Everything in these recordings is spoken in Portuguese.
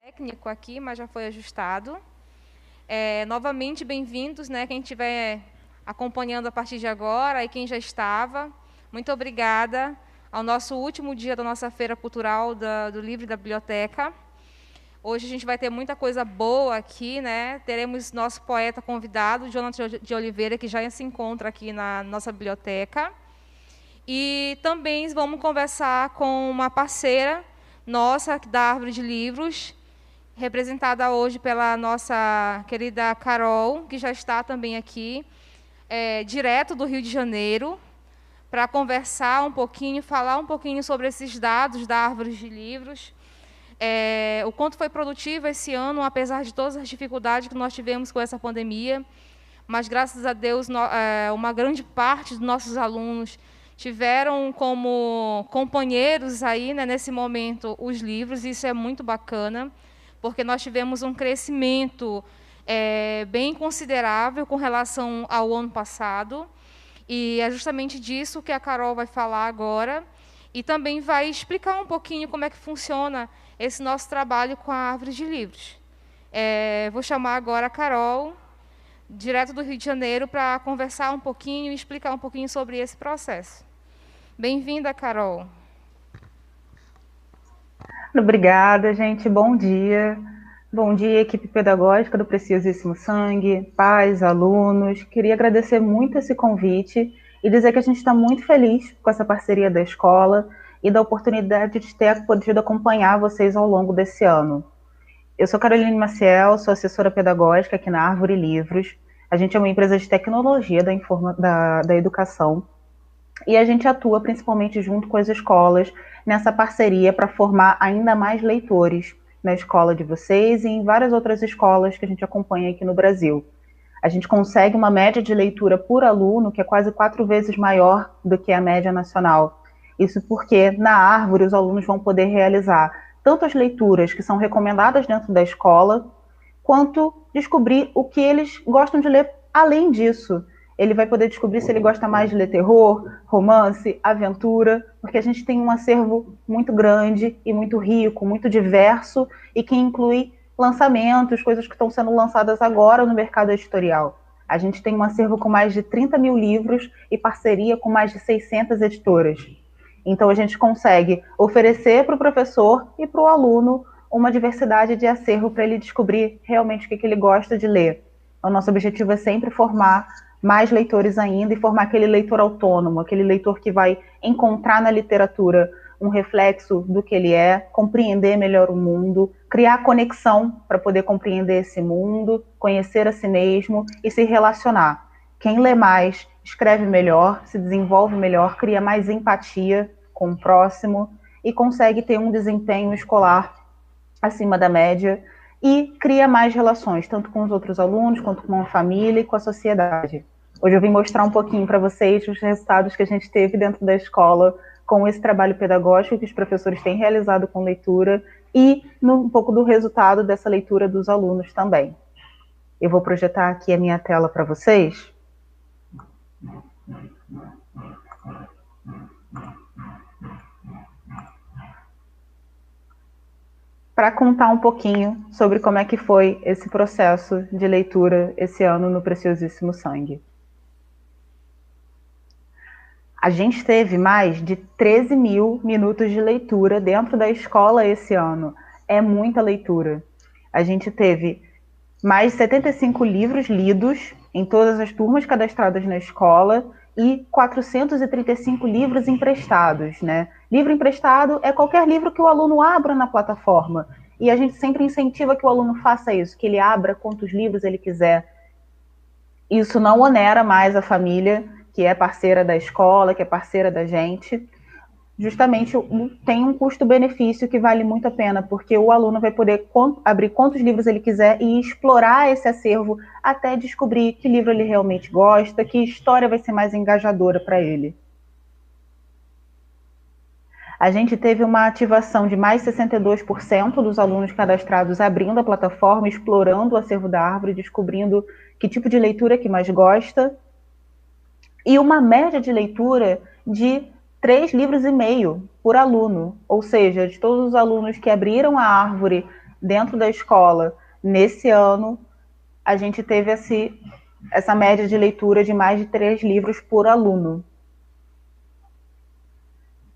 Técnico aqui, mas já foi ajustado. Novamente, bem-vindos, né? Quem estiver acompanhando a partir de agora e quem já estava, muito obrigada ao nosso último dia da nossa Feira Cultural do Livro e da Biblioteca. Hoje a gente vai ter muita coisa boa aqui, né? Teremos nosso poeta convidado, Jonathan de Oliveira, que já se encontra aqui na nossa biblioteca. E também vamos conversar com uma parceira nossa da Árvore de Livros, representada hoje pela nossa querida Carol, que já está também aqui, direto do Rio de Janeiro, para conversar um pouquinho, falar um pouquinho sobre esses dados da Árvore de Livros, o quanto foi produtivo esse ano, apesar de todas as dificuldades que nós tivemos com essa pandemia, mas, graças a Deus, uma grande parte dos nossos alunos tiveram como companheiros aí, né, nesse momento, os livros, e isso é muito bacana, porque nós tivemos um crescimento bem considerável com relação ao ano passado, e é justamente disso que a Carol vai falar agora, e também vai explicar um pouquinho como é que funciona esse nosso trabalho com a Árvore de Livros. Vou chamar agora a Carol, direto do Rio de Janeiro, para conversar um pouquinho e explicar um pouquinho sobre esse processo. Bem-vinda, Carol. Obrigada, gente. Bom dia. Bom dia, equipe pedagógica do Preciosíssimo Sangue, pais, alunos. Queria agradecer muito esse convite e dizer que a gente está muito feliz com essa parceria da escola e da oportunidade de ter podido acompanhar vocês ao longo desse ano. Eu sou Caroline Maciel, sou assessora pedagógica aqui na Árvore Livros. A gente é uma empresa de tecnologia da educação e a gente atua principalmente junto com as escolas nessa parceria para formar ainda mais leitores na escola de vocês e em várias outras escolas que a gente acompanha aqui no Brasil. A gente consegue uma média de leitura por aluno que é quase 4 vezes maior do que a média nacional. Isso porque na Árvore os alunos vão poder realizar tanto as leituras que são recomendadas dentro da escola, quanto descobrir o que eles gostam de ler além disso. Ele vai poder descobrir se ele gosta mais de ler terror, romance, aventura, porque a gente tem um acervo muito grande e muito rico, muito diverso, e que inclui lançamentos, coisas que estão sendo lançadas agora no mercado editorial. A gente tem um acervo com mais de 30 mil livros e parceria com mais de 600 editoras. Então, a gente consegue oferecer para o professor e para o aluno uma diversidade de acervo para ele descobrir realmente o que ele gosta de ler. O nosso objetivo é sempre formar mais leitores ainda e formar aquele leitor autônomo, aquele leitor que vai encontrar na literatura um reflexo do que ele é, compreender melhor o mundo, criar conexão para poder compreender esse mundo, conhecer a si mesmo e se relacionar. Quem lê mais escreve melhor, se desenvolve melhor, cria mais empatia com o próximo e consegue ter um desempenho escolar acima da média e cria mais relações, tanto com os outros alunos, quanto com a família e com a sociedade. Hoje eu vim mostrar um pouquinho para vocês os resultados que a gente teve dentro da escola com esse trabalho pedagógico que os professores têm realizado com leitura e um pouco do resultado dessa leitura dos alunos também. Eu vou projetar aqui a minha tela para vocês. Para contar um pouquinho sobre como é que foi esse processo de leitura esse ano no Preciosíssimo Sangue. A gente teve mais de 13 mil minutos de leitura dentro da escola esse ano. É muita leitura. A gente teve mais de 75 livros lidos em todas as turmas cadastradas na escola e 435 livros emprestados, né? Livro emprestado é qualquer livro que o aluno abra na plataforma. E a gente sempre incentiva que o aluno faça isso, que ele abra quantos livros ele quiser. Isso não onera mais a família, que é parceira da escola, que é parceira da gente. Justamente tem um custo-benefício que vale muito a pena, porque o aluno vai poder abrir quantos livros ele quiser e explorar esse acervo até descobrir que livro ele realmente gosta, que história vai ser mais engajadora para ele. A gente teve uma ativação de mais 62% dos alunos cadastrados abrindo a plataforma, explorando o acervo da árvore, descobrindo que tipo de leitura que mais gosta, e uma média de leitura de 3,5 livros por aluno, ou seja, de todos os alunos que abriram a árvore dentro da escola, nesse ano, a gente teve essa média de leitura de mais de 3 livros por aluno.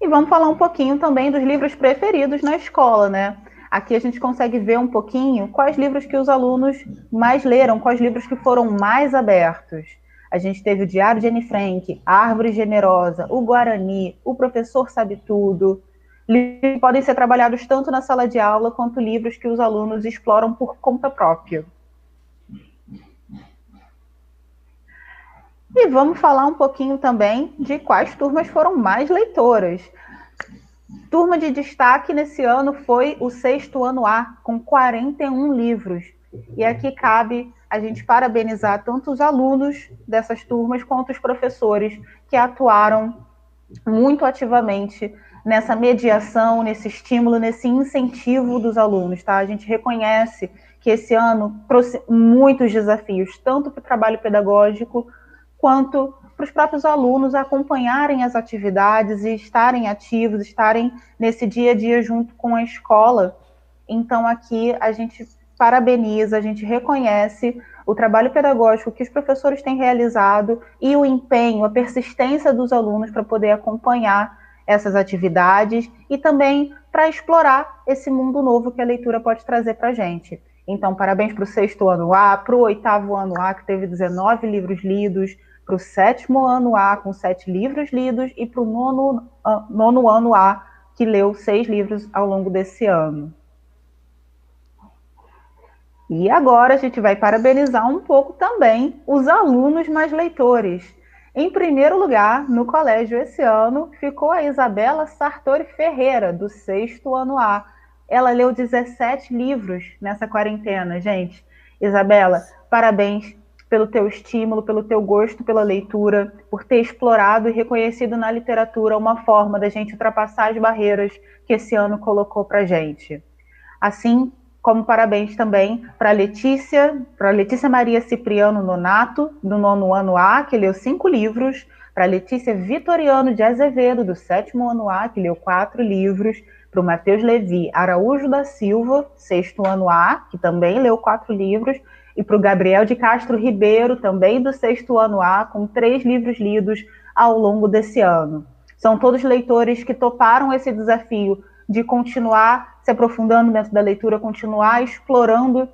E vamos falar um pouquinho também dos livros preferidos na escola, né? Aqui a gente consegue ver um pouquinho quais livros que os alunos mais leram, quais livros que foram mais abertos. A gente teve o Diário de Anne Frank, A Árvore Generosa, o Guarani, O Professor Sabe Tudo. Livros que podem ser trabalhados tanto na sala de aula quanto livros que os alunos exploram por conta própria. E vamos falar um pouquinho também de quais turmas foram mais leitoras. Turma de destaque nesse ano foi o 6º ano A, com 41 livros. E aqui cabe a gente parabenizar tanto os alunos dessas turmas quanto os professores que atuaram muito ativamente nessa mediação, nesse estímulo, nesse incentivo dos alunos, tá? A gente reconhece que esse ano trouxe muitos desafios, tanto para o trabalho pedagógico, quanto para os próprios alunos acompanharem as atividades e estarem ativos, estarem nesse dia a dia junto com a escola. Então, aqui a gente parabeniza, a gente reconhece o trabalho pedagógico que os professores têm realizado e o empenho, a persistência dos alunos para poder acompanhar essas atividades e também para explorar esse mundo novo que a leitura pode trazer para a gente. Então, parabéns para o 6º ano A, para o 8º ano A, que teve 19 livros lidos, para o 7º ano A, com 7 livros lidos, e para o 9º ano A, que leu 6 livros ao longo desse ano. E agora a gente vai parabenizar um pouco também os alunos mais leitores. Em primeiro lugar, no colégio esse ano, ficou a Isabela Sartori Ferreira, do 6º ano A. Ela leu 17 livros nessa quarentena, gente. Isabela, parabéns pelo teu estímulo, pelo teu gosto pela leitura, por ter explorado e reconhecido na literatura uma forma da gente ultrapassar as barreiras que esse ano colocou para a gente. Assim como parabéns também para Letícia Maria Cipriano Nonato, do 9º ano A, que leu 5 livros, para Letícia Vitoriano de Azevedo, do 7º ano A, que leu 4 livros, para o Matheus Levi Araújo da Silva, 6º ano A, que também leu 4 livros, e para o Gabriel de Castro Ribeiro, também do 6º ano A, com 3 livros lidos ao longo desse ano. São todos leitores que toparam esse desafio de continuar se aprofundando dentro da leitura, continuar explorando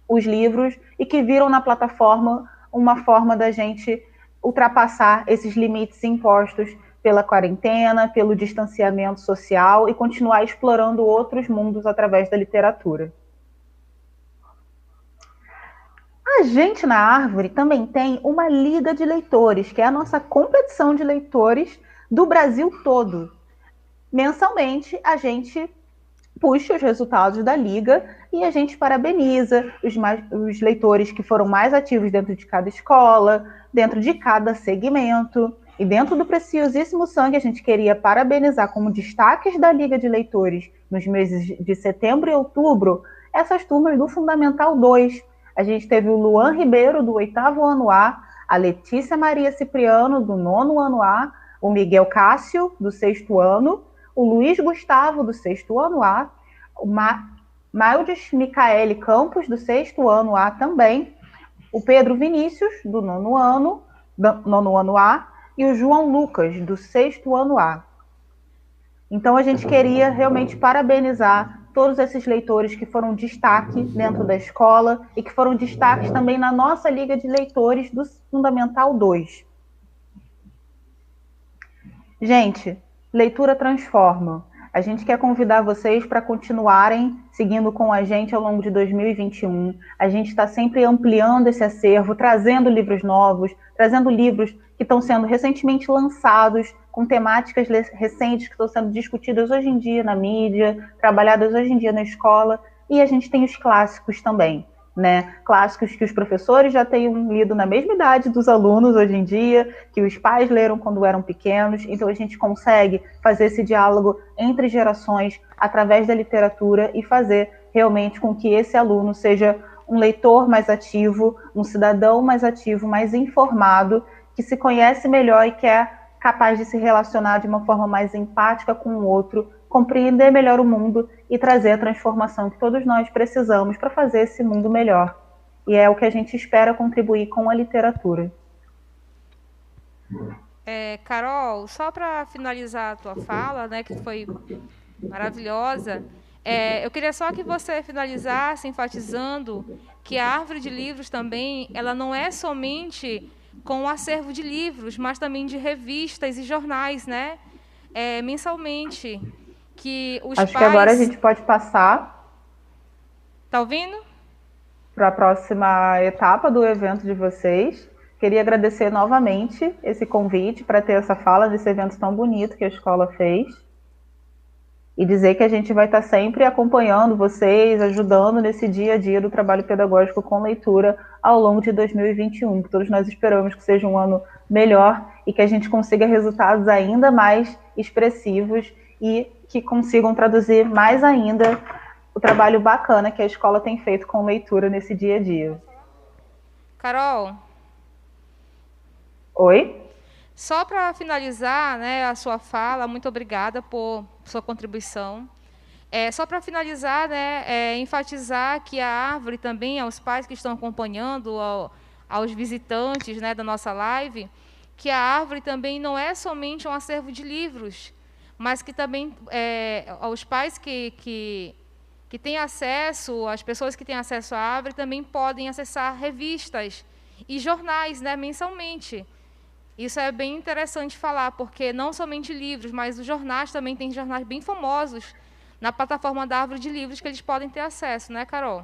os livros e que viram na plataforma uma forma da gente ultrapassar esses limites impostos pela quarentena, pelo distanciamento social e continuar explorando outros mundos através da literatura. A gente na Árvore também tem uma liga de leitores, que é a nossa competição de leitores do Brasil todo. Mensalmente, a gente puxa os resultados da liga e a gente parabeniza os leitores que foram mais ativos dentro de cada escola, dentro de cada segmento. E dentro do Preciosíssimo Sangue, a gente queria parabenizar como destaques da Liga de Leitores nos meses de setembro e outubro, essas turmas do Fundamental 2. A gente teve o Luan Ribeiro, do 8º ano A, a Letícia Maria Cipriano, do 9º ano A, o Miguel Cássio, do 6º ano, o Luiz Gustavo, do 6º ano A, o Maildes Micaele Campos, do 6º ano A também, o Pedro Vinícius, do 9º ano A, e o João Lucas, do 6º ano A. Então, a gente queria realmente parabenizar todos esses leitores que foram destaque dentro da escola e que foram destaques também na nossa Liga de Leitores do Fundamental 2. Gente, leitura transforma. A gente quer convidar vocês para continuarem seguindo com a gente ao longo de 2021. A gente está sempre ampliando esse acervo, trazendo livros novos, trazendo livros que estão sendo recentemente lançados, com temáticas recentes que estão sendo discutidas hoje em dia na mídia, trabalhadas hoje em dia na escola. E a gente tem os clássicos também, né? Clássicos que os professores já têm lido na mesma idade dos alunos hoje em dia, que os pais leram quando eram pequenos. Então a gente consegue fazer esse diálogo entre gerações através da literatura e fazer realmente com que esse aluno seja um leitor mais ativo, um cidadão mais ativo, mais informado, que se conhece melhor e que é capaz de se relacionar de uma forma mais empática com o outro, compreender melhor o mundo e trazer a transformação que todos nós precisamos para fazer esse mundo melhor. E é o que a gente espera contribuir com a literatura. Carol, só para finalizar a tua fala, né, que foi maravilhosa, eu queria só que você finalizasse enfatizando que a árvore de livros também, ela não é somente com um acervo de livros, mas também de revistas e jornais, né? Mensalmente, que os Acho que agora a pais... gente pode passar Tá ouvindo? para a próxima etapa do evento de vocês. Queria agradecer novamente esse convite para ter essa fala nesse evento tão bonito que a escola fez. E dizer que a gente vai estar sempre acompanhando vocês, ajudando nesse dia a dia do trabalho pedagógico com leitura ao longo de 2021, que todos nós esperamos que seja um ano melhor e que a gente consiga resultados ainda mais expressivos e que consigam traduzir mais ainda o trabalho bacana que a escola tem feito com leitura nesse dia a dia. Carol, Oi? só para finalizar, né, a sua fala, muito obrigada por sua contribuição. Só para finalizar, né, enfatizar que a árvore também, aos pais que estão acompanhando, aos visitantes, né, da nossa live, que a árvore também não é somente um acervo de livros, mas que também aos pais que têm acesso, as pessoas que têm acesso à árvore também podem acessar revistas e jornais, né, mensalmente. Isso é bem interessante falar, porque não somente livros, mas os jornais também têm jornais bem famosos na plataforma da Árvore de Livros que eles podem ter acesso, né, Carol?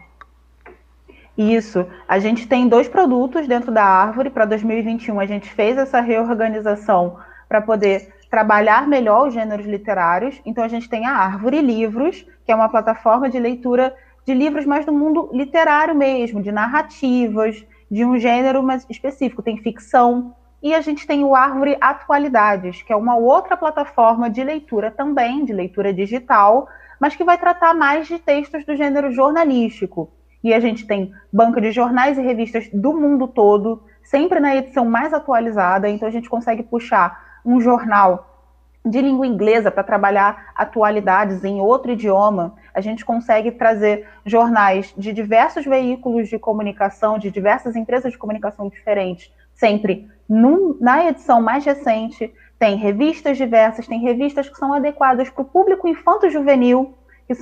Isso. A gente tem 2 produtos dentro da árvore. Para 2021, a gente fez essa reorganização para poder trabalhar melhor os gêneros literários. Então, a gente tem a Árvore Livros, que é uma plataforma de leitura de livros mais do mundo literário mesmo, de narrativas, de um gênero mais específico. Tem ficção. E a gente tem o Árvore Atualidades, que é uma outra plataforma de leitura também, de leitura digital, mas que vai tratar mais de textos do gênero jornalístico. E a gente tem banca de jornais e revistas do mundo todo, sempre na edição mais atualizada, então a gente consegue puxar um jornal de língua inglesa para trabalhar atualidades em outro idioma. A gente consegue trazer jornais de diversos veículos de comunicação, de diversas empresas de comunicação diferentes, sempre na edição mais recente. Tem revistas diversas, tem revistas que são adequadas para o público infanto-juvenil, que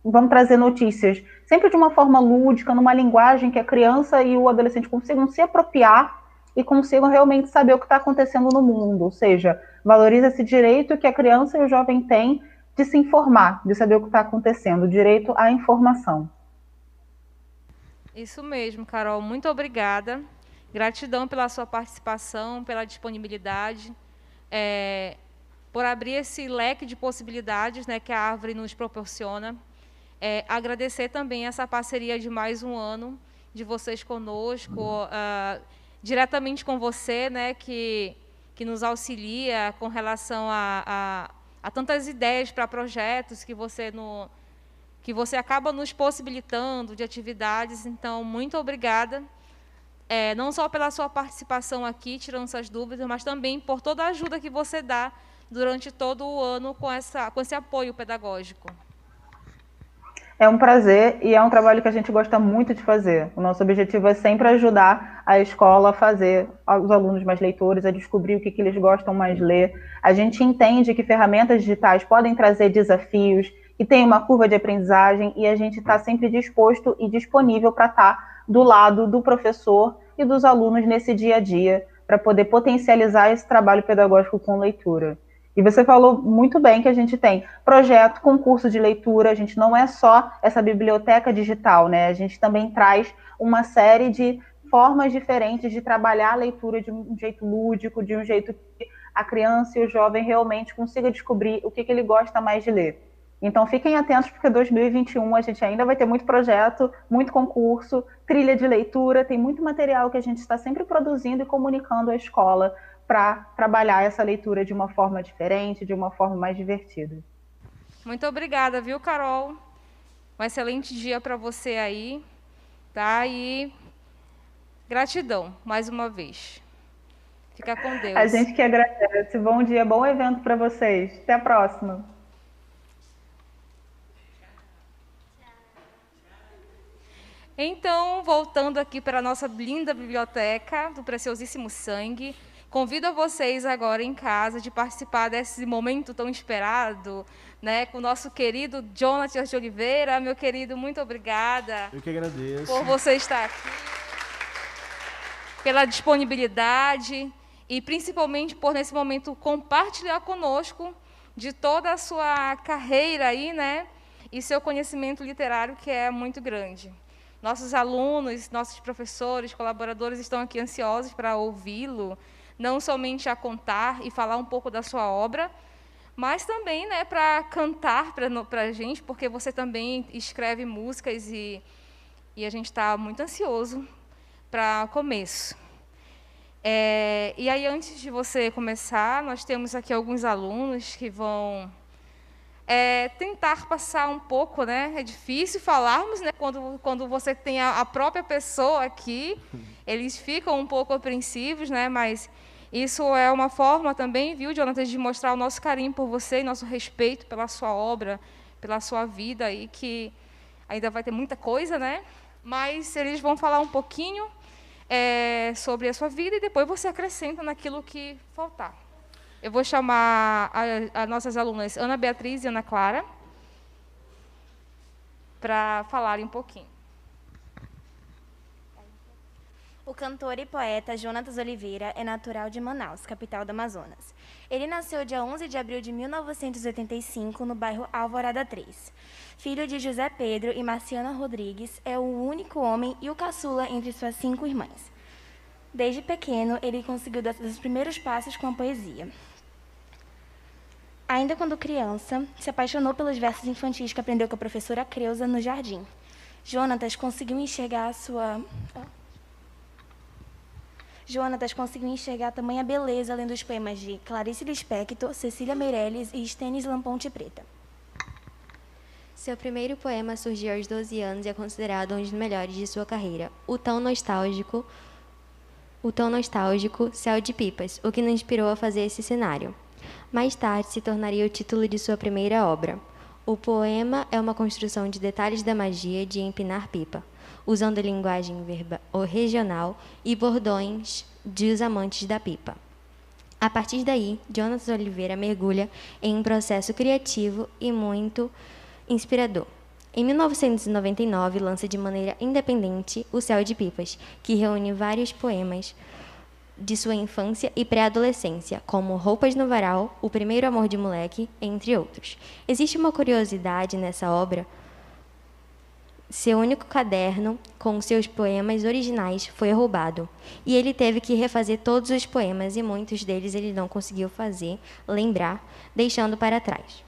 vão trazer notícias sempre de uma forma lúdica, numa linguagem que a criança e o adolescente consigam se apropriar e consigam realmente saber o que está acontecendo no mundo. Ou seja, valoriza esse direito que a criança e o jovem têm de se informar, de saber o que está acontecendo, o direito à informação. Isso mesmo, Carol. Muito obrigada. Gratidão pela sua participação, pela disponibilidade, por abrir esse leque de possibilidades, né, que a árvore nos proporciona. Agradecer também essa parceria de mais um ano de vocês conosco, diretamente com você, né, que nos auxilia com relação a tantas ideias para projetos que você acaba nos possibilitando de atividades. Então, muito obrigada, não só pela sua participação aqui, tirando essas dúvidas, mas também por toda a ajuda que você dá durante todo o ano com esse apoio pedagógico. É um prazer e é um trabalho que a gente gosta muito de fazer. O nosso objetivo é sempre ajudar a escola a fazer os alunos mais leitores, a descobrir o que eles gostam mais de ler. A gente entende que ferramentas digitais podem trazer desafios, que tem uma curva de aprendizagem, e a gente está sempre disposto e disponível para estar do lado do professor e dos alunos nesse dia a dia, para poder potencializar esse trabalho pedagógico com leitura. E você falou muito bem que a gente tem projeto, concurso de leitura, a gente não é só essa biblioteca digital, né? A gente também traz uma série de formas diferentes de trabalhar a leitura de um jeito lúdico, de um jeito que a criança e o jovem realmente consiga descobrir o que ele gosta mais de ler. Então fiquem atentos, porque 2021 a gente ainda vai ter muito projeto, muito concurso, trilha de leitura, tem muito material que a gente está sempre produzindo e comunicando à escola para trabalhar essa leitura de uma forma diferente, de uma forma mais divertida. Muito obrigada, viu, Carol? Um excelente dia para você aí, tá? E gratidão, mais uma vez. Fica com Deus. A gente que agradece. Bom dia, bom evento para vocês. Até a próxima. Então, voltando aqui para a nossa linda biblioteca do Preciosíssimo Sangue, convido a vocês agora em casa de participar desse momento tão esperado, né, com o nosso querido Jonatas de Oliveira. Meu querido, muito obrigada. Eu que agradeço. Por você estar aqui, pela disponibilidade e principalmente por, nesse momento, compartilhar conosco de toda a sua carreira aí, né, e seu conhecimento literário, que é muito grande. Nossos alunos, nossos professores, colaboradores estão aqui ansiosos para ouvi-lo, não somente a contar e falar um pouco da sua obra, mas também, né, para cantar para a gente, porque você também escreve músicas e a gente está muito ansioso para o começo. E aí, antes de você começar, nós temos aqui alguns alunos que vão tentar passar um pouco, né? É difícil falarmos, né? Quando você tem a própria pessoa aqui, eles ficam um pouco apreensivos, né? Mas isso é uma forma também, viu, Jonatas, de mostrar o nosso carinho por você e nosso respeito pela sua obra, pela sua vida, e que ainda vai ter muita coisa, né? Mas eles vão falar um pouquinho sobre a sua vida e depois você acrescenta naquilo que faltar. Eu vou chamar as nossas alunas Ana Beatriz e Ana Clara para falarem um pouquinho. O cantor e poeta Jonatas Oliveira é natural de Manaus, capital do Amazonas. Ele nasceu dia 11 de abril de 1985, no bairro Alvorada 3. Filho de José Pedro e Marciana Rodrigues, é o único homem e o caçula entre suas 5 irmãs. Desde pequeno, ele conseguiu dar os primeiros passos com a poesia. Ainda quando criança, se apaixonou pelos versos infantis que aprendeu com a professora Creuza no jardim. Jonatas conseguiu enxergar tamanha beleza além dos poemas de Clarice Lispector, Cecília Meirelles e Stanislas Ponte Preta. Seu primeiro poema surgiu aos 12 anos e é considerado um dos melhores de sua carreira, o tão nostálgico Céu de Pipas, o que nos inspirou a fazer esse cenário. Mais tarde se tornaria o título de sua primeira obra. O poema é uma construção de detalhes da magia de empinar pipa, usando linguagem regional e bordões dos amantes da pipa. A partir daí, Jonatas Oliveira mergulha em um processo criativo e muito inspirador. Em 1999, lança de maneira independente O Céu de Pipas, que reúne vários poemas de sua infância e pré-adolescência, como Roupas no Varal, O Primeiro Amor de Moleque, entre outros. Existe uma curiosidade nessa obra. Seu único caderno com seus poemas originais foi roubado, e ele teve que refazer todos os poemas, e muitos deles ele não conseguiu lembrar, deixando para trás.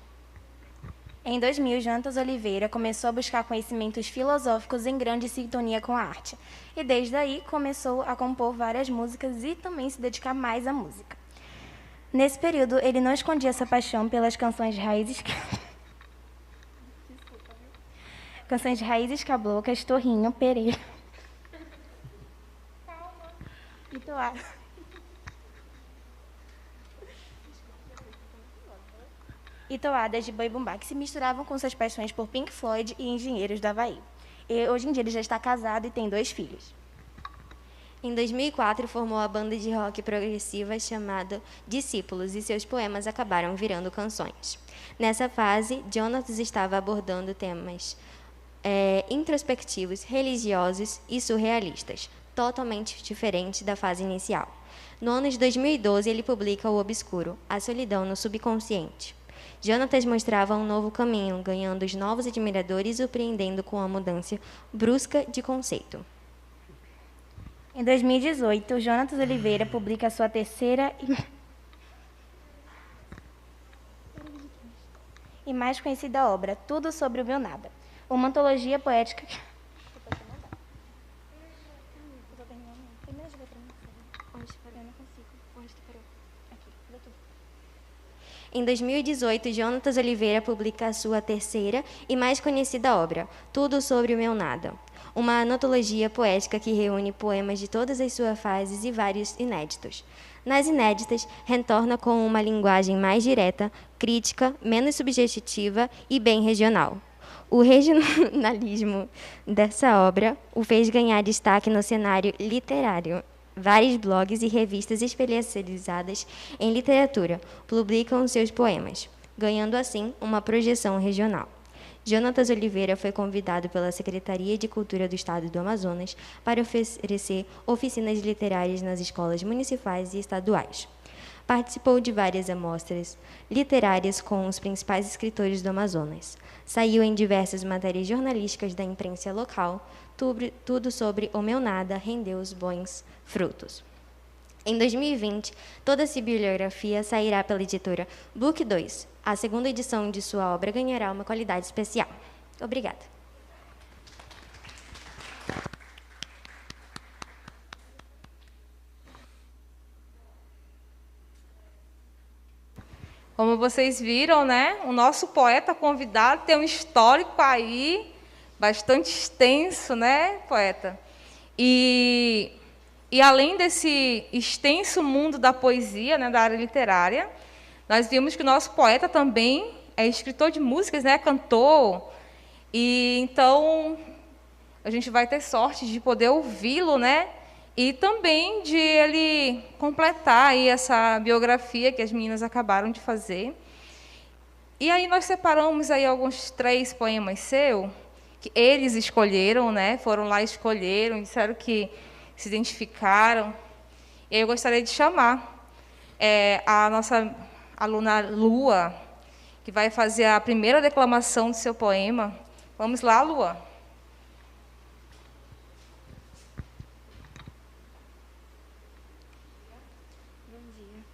Em 2000, Jonatas Oliveira começou a buscar conhecimentos filosóficos em grande sintonia com a arte. E desde aí começou a compor várias músicas e também se dedicar mais à música. Nesse período, ele não escondia essa paixão pelas canções de raízes caboclas, Torrinho, Pereira e Toada. E toadas de boi bumbá, que se misturavam com suas paixões por Pink Floyd e Engenheiros do Havaí. E hoje em dia ele já está casado e tem 2 filhos. Em 2004, formou a banda de rock progressiva chamada Discípulos, e seus poemas acabaram virando canções. Nessa fase, Jonatas estava abordando temas introspectivos, religiosos e surrealistas, totalmente diferentes da fase inicial. No ano de 2012, ele publica O Obscuro, A Solidão no Subconsciente. Jonatas mostrava um novo caminho, ganhando os novos admiradores e surpreendendo com a mudança brusca de conceito. Em 2018, Jonatas Oliveira publica sua terceira e mais conhecida obra, Tudo sobre o Meu Nada, uma antologia poética. Em 2018, Jonatas Oliveira publica a sua terceira e mais conhecida obra, Tudo sobre o Meu Nada, uma antologia poética que reúne poemas de todas as suas fases e vários inéditos. Nas inéditas, retorna com uma linguagem mais direta, crítica, menos subjetiva e bem regional. O regionalismo dessa obra o fez ganhar destaque no cenário literário. Vários blogs e revistas especializadas em literatura publicam seus poemas, ganhando assim uma projeção regional. Jonatas Oliveira foi convidado pela Secretaria de Cultura do Estado do Amazonas para oferecer oficinas literárias nas escolas municipais e estaduais. Participou de várias amostras literárias com os principais escritores do Amazonas. Saiu em diversas matérias jornalísticas da imprensa local. Tudo sobre O Meu Nada rendeu os bons frutos. Em 2020, toda essa bibliografia sairá pela editora Book 2. A segunda edição de sua obra ganhará uma qualidade especial. Obrigada. Como vocês viram, né, o nosso poeta convidado tem um histórico aí bastante extenso, né, poeta? E além desse extenso mundo da poesia, né, da área literária, nós vimos que o nosso poeta também é escritor de músicas, né, cantor. E então a gente vai ter sorte de poder ouvi-lo, né? E também de ele completar aí essa biografia que as meninas acabaram de fazer. E aí nós separamos aí alguns 3 poemas seus, que eles escolheram, né? Foram lá, escolheram, disseram que se identificaram. E aí eu gostaria de chamar a nossa aluna Lua, que vai fazer a primeira declamação do seu poema. Vamos lá, Lua.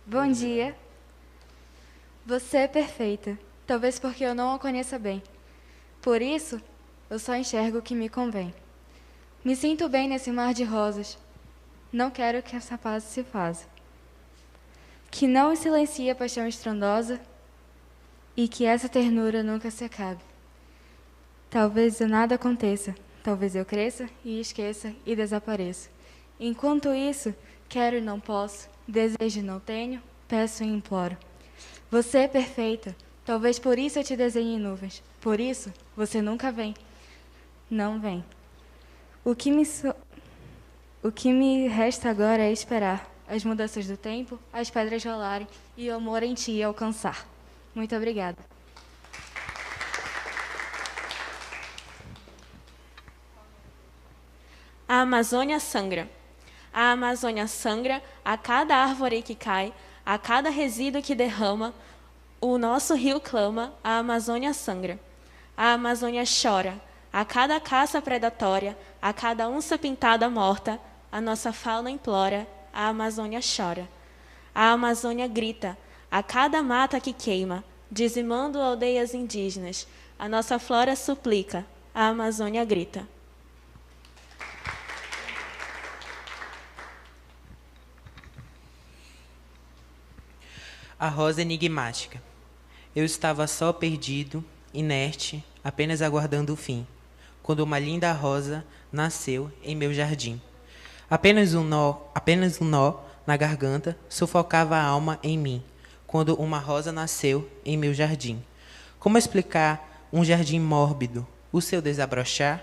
Bom dia. Você é perfeita, talvez porque eu não a conheça bem. Por isso, eu só enxergo o que me convém. Me sinto bem nesse mar de rosas. Não quero que essa paz se faça. Que não silencie a paixão estrondosa e que essa ternura nunca se acabe. Talvez nada aconteça, talvez eu cresça e esqueça e desapareça. Enquanto isso, quero e não posso, desejo e não tenho, peço e imploro. Você é perfeita, talvez por isso eu te desenhe em nuvens. Por isso, você nunca vem. Não vem. O que me resta agora é esperar as mudanças do tempo, as pedras rolarem e o amor em ti alcançar. Muito obrigada. A Amazônia sangra. A Amazônia sangra a cada árvore que cai, a cada resíduo que derrama, o nosso rio clama, a Amazônia sangra. A Amazônia chora, a cada caça predatória, a cada onça pintada morta, a nossa fauna implora, a Amazônia chora. A Amazônia grita, a cada mata que queima, dizimando aldeias indígenas, a nossa flora suplica, a Amazônia grita. A rosa enigmática. Eu estava só, perdido, inerte, apenas aguardando o fim, quando uma linda rosa nasceu em meu jardim. Apenas um nó na garganta sufocava a alma em mim, quando uma rosa nasceu em meu jardim. Como explicar um jardim mórbido, o seu desabrochar?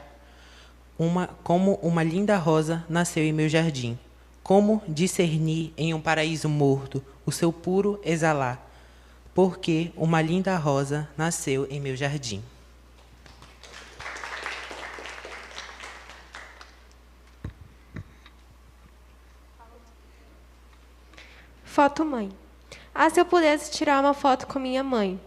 Como uma linda rosa nasceu em meu jardim. Como discernir em um paraíso morto o seu puro exalar? Porque uma linda rosa nasceu em meu jardim. Foto mãe. Ah, se eu pudesse tirar uma foto com minha mãe.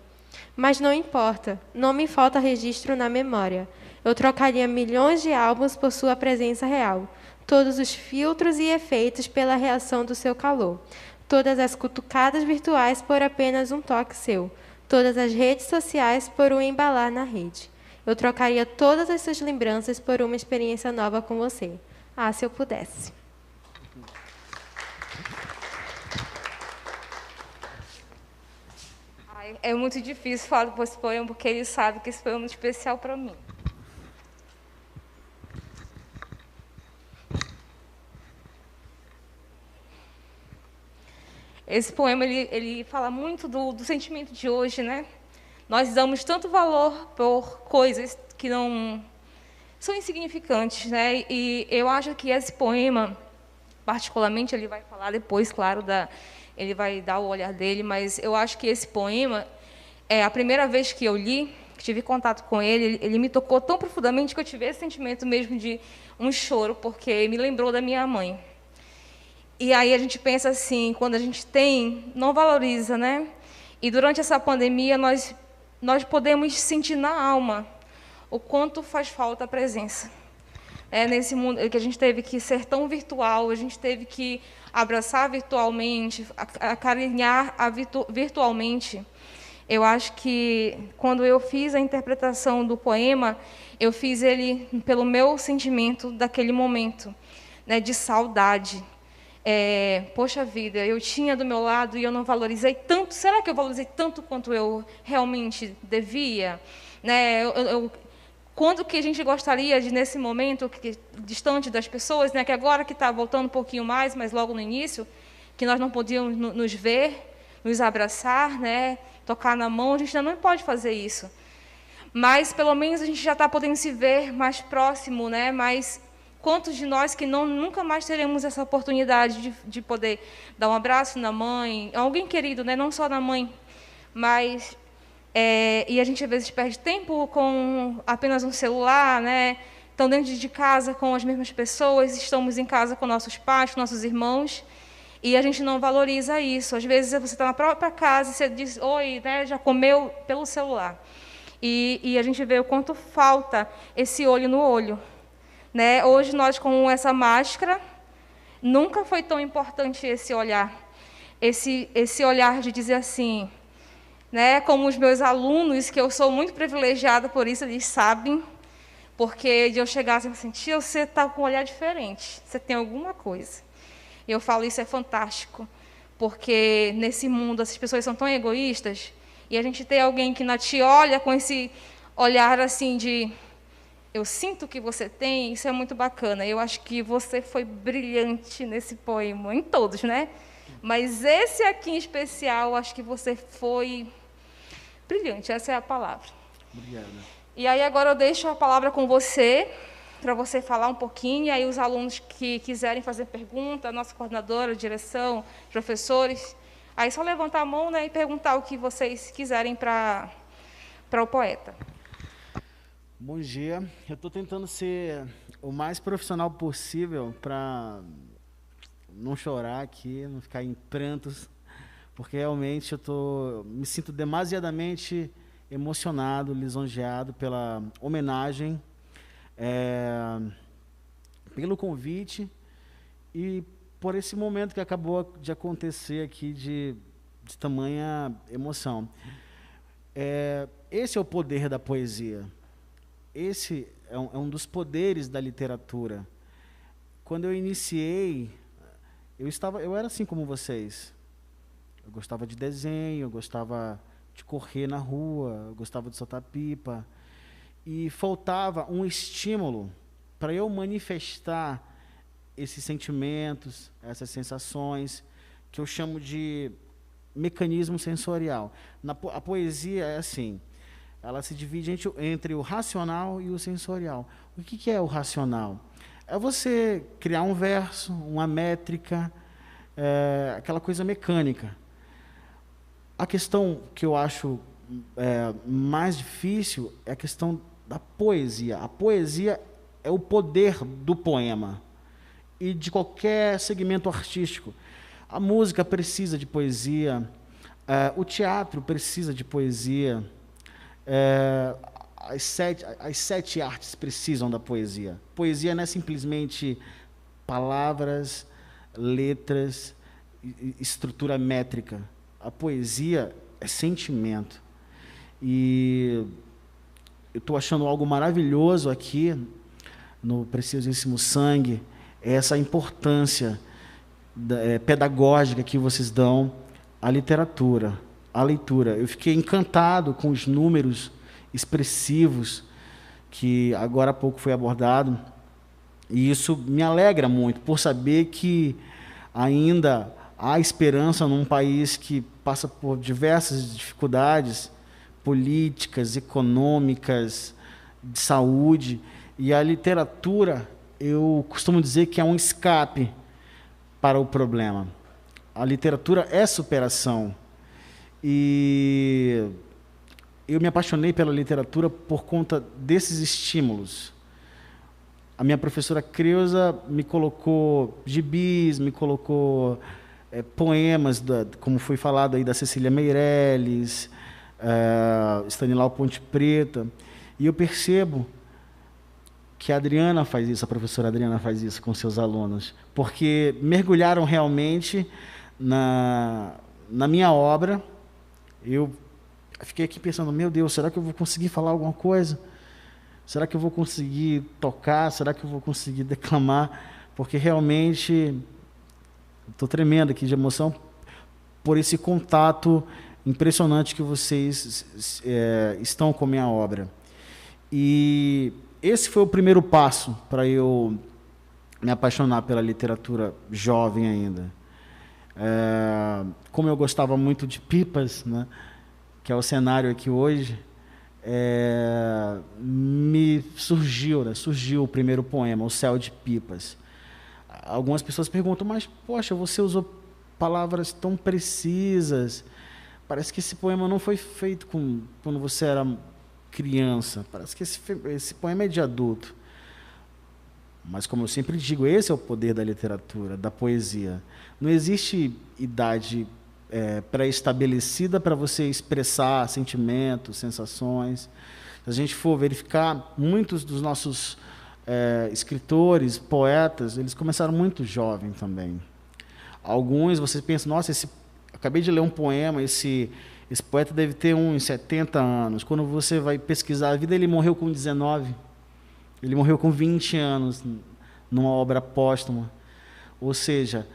Mas não importa, não me falta registro na memória. Eu trocaria milhões de álbuns por sua presença real. Todos os filtros e efeitos pela reação do seu calor. Todas as cutucadas virtuais por apenas um toque seu. Todas as redes sociais por um embalar na rede. Eu trocaria todas as suas lembranças por uma experiência nova com você. Ah, se eu pudesse. É muito difícil falar desse poema, porque ele sabe que esse poema é muito especial para mim. Esse poema ele fala muito do sentimento de hoje, né? Nós damos tanto valor por coisas que não são insignificantes, né? E eu acho que esse poema, particularmente, ele vai falar depois, claro, ele vai dar o olhar dele, mas eu acho que esse poema, a primeira vez que eu li, que tive contato com ele me tocou tão profundamente que eu tive esse sentimento mesmo de um choro, porque me lembrou da minha mãe. E aí a gente pensa assim, quando a gente tem, não valoriza, né? E durante essa pandemia nós podemos sentir na alma o quanto faz falta a presença. Nesse mundo que a gente teve que ser tão virtual, a gente teve que abraçar virtualmente, acarinhar virtualmente. Eu acho que quando eu fiz a interpretação do poema, eu fiz ele pelo meu sentimento daquele momento, né, de saudade. Poxa vida, eu tinha do meu lado e eu não valorizei tanto. Será que eu valorizei tanto quanto eu realmente devia? Né? Quando que a gente gostaria de, nesse momento, distante das pessoas, né, que agora que está voltando um pouquinho mais, mas logo no início, que nós não podíamos nos ver, nos abraçar, né, tocar na mão, a gente ainda não pode fazer isso. Mas, pelo menos, a gente já está podendo se ver mais próximo, né, mas quantos de nós que nunca mais teremos essa oportunidade de poder dar um abraço na mãe, alguém querido, né, não só na mãe, mas... e a gente, às vezes, perde tempo com apenas um celular, né? Estão dentro de casa com as mesmas pessoas, estamos em casa com nossos pais, com nossos irmãos, e a gente não valoriza isso. Às vezes, você está na própria casa e você diz, oi, né, já comeu pelo celular. E a gente vê o quanto falta esse olho no olho. Né? Hoje, nós, com essa máscara, nunca foi tão importante esse olhar. Esse olhar de dizer assim... Né, como os meus alunos, que eu sou muito privilegiada por isso, eles sabem, porque de eu chegar assim, tia, você está com um olhar diferente, você tem alguma coisa. E eu falo, isso é fantástico, porque nesse mundo essas pessoas são tão egoístas, e a gente tem alguém que te olha com esse olhar assim de, eu sinto que você tem, isso é muito bacana. Eu acho que você foi brilhante nesse poema, em todos, né? Mas esse aqui em especial, acho que você foi... brilhante, essa é a palavra. Obrigada. E aí agora eu deixo a palavra com você, para você falar um pouquinho, e aí os alunos que quiserem fazer pergunta, a nossa coordenadora, direção, professores, aí só levantar a mão, né, e perguntar o que vocês quiserem para o poeta. Bom dia. Eu estou tentando ser o mais profissional possível para não chorar aqui, não ficar em prantos, porque realmente me sinto demasiadamente emocionado, lisonjeado pela homenagem, pelo convite e por esse momento que acabou de acontecer aqui de tamanha emoção. Esse é o poder da poesia. Esse é um dos poderes da literatura. Quando eu iniciei, eu era assim como vocês. Eu gostava de desenho, eu gostava de correr na rua, eu gostava de soltar pipa. E faltava um estímulo para eu manifestar esses sentimentos, essas sensações, que eu chamo de mecanismo sensorial. A poesia é assim, ela se divide entre o racional e o sensorial. O que é o racional? É você criar um verso, uma métrica, aquela coisa mecânica. A questão que eu acho mais difícil é a questão da poesia. A poesia é o poder do poema e de qualquer segmento artístico. A música precisa de poesia, o teatro precisa de poesia, as sete artes precisam da poesia. Poesia não é simplesmente palavras, letras, estrutura métrica. A poesia é sentimento. E eu estou achando algo maravilhoso aqui no Preciosíssimo Sangue, essa importância pedagógica que vocês dão à literatura, à leitura. Eu fiquei encantado com os números expressivos que agora há pouco foi abordado, e isso me alegra muito, por saber que ainda há esperança num país que passa por diversas dificuldades políticas, econômicas, de saúde. E a literatura, eu costumo dizer que é um escape para o problema. A literatura é superação. E eu me apaixonei pela literatura por conta desses estímulos. A minha professora Creuza me colocou gibis, me colocou poemas, como foi falado aí, da Cecília Meirelles, Stanislau Ponte Preta. E eu percebo que a Adriana faz isso, a professora Adriana faz isso com seus alunos, porque mergulharam realmente na minha obra. Eu fiquei aqui pensando, meu Deus, será que eu vou conseguir falar alguma coisa? Será que eu vou conseguir tocar? Será que eu vou conseguir declamar? Porque realmente estou tremendo aqui de emoção por esse contato impressionante que vocês estão com a minha obra. E esse foi o primeiro passo para eu me apaixonar pela literatura jovem ainda. Como eu gostava muito de Pipas, né, que é o cenário aqui hoje, me surgiu o primeiro poema, O Céu de Pipas. Algumas pessoas perguntam, mas, poxa, você usou palavras tão precisas. Parece que esse poema não foi feito quando você era criança. Parece que esse poema é de adulto. Mas, como eu sempre digo, esse é o poder da literatura, da poesia. Não existe idade pré-estabelecida para você expressar sentimentos, sensações. Se a gente for verificar, muitos dos nossos escritores, poetas, eles começaram muito jovem também. Alguns, você pensa, nossa, acabei de ler um poema, esse poeta deve ter uns 70 anos. Quando você vai pesquisar a vida, ele morreu com 19. Ele morreu com 20 anos, numa obra póstuma. Ou seja,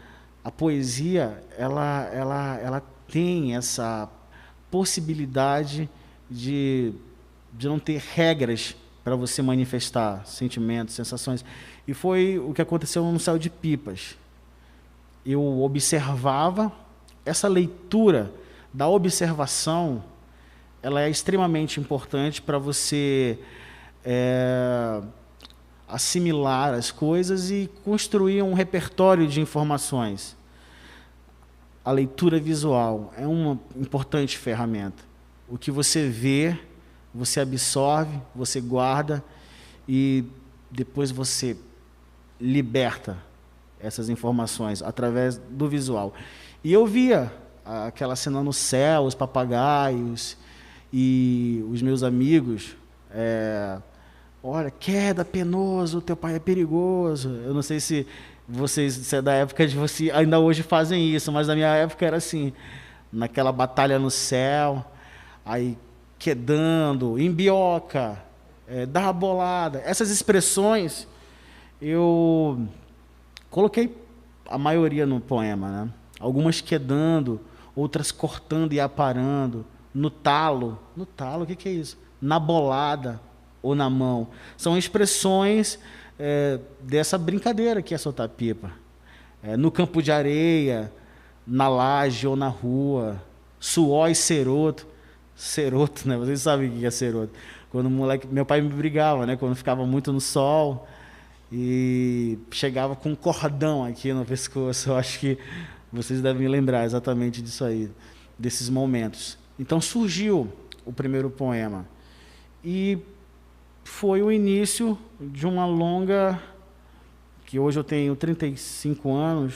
a poesia, ela tem essa possibilidade de não ter regras para você manifestar sentimentos, sensações. E foi o que aconteceu no Céu de Pipas. Eu observava, essa leitura da observação, ela é extremamente importante para você assimilar as coisas e construir um repertório de informações. A leitura visual é uma importante ferramenta. O que você vê, você absorve, você guarda e depois você liberta essas informações através do visual. E eu via aquela cena no céu, os papagaios e os meus amigos, olha, queda, penoso, teu pai é perigoso. Eu não sei se é da época de você, ainda hoje fazem isso, mas na minha época era assim, naquela batalha no céu, aí quedando, embioca, dá a bolada. Essas expressões eu coloquei a maioria no poema, né? Algumas quedando, outras cortando e aparando, no talo, o que é isso? Na bolada ou na mão. São expressões dessa brincadeira que é soltar pipa. No campo de areia, na laje ou na rua, suor e ceroto. Ceroto, né? Vocês sabem o que é ceroto. Quando o moleque, meu pai me brigava, né? Quando ficava muito no sol e chegava com um cordão aqui no pescoço. Eu acho que vocês devem lembrar exatamente disso aí, desses momentos. Então surgiu o primeiro poema e foi o início de uma longa, que hoje eu tenho 35 anos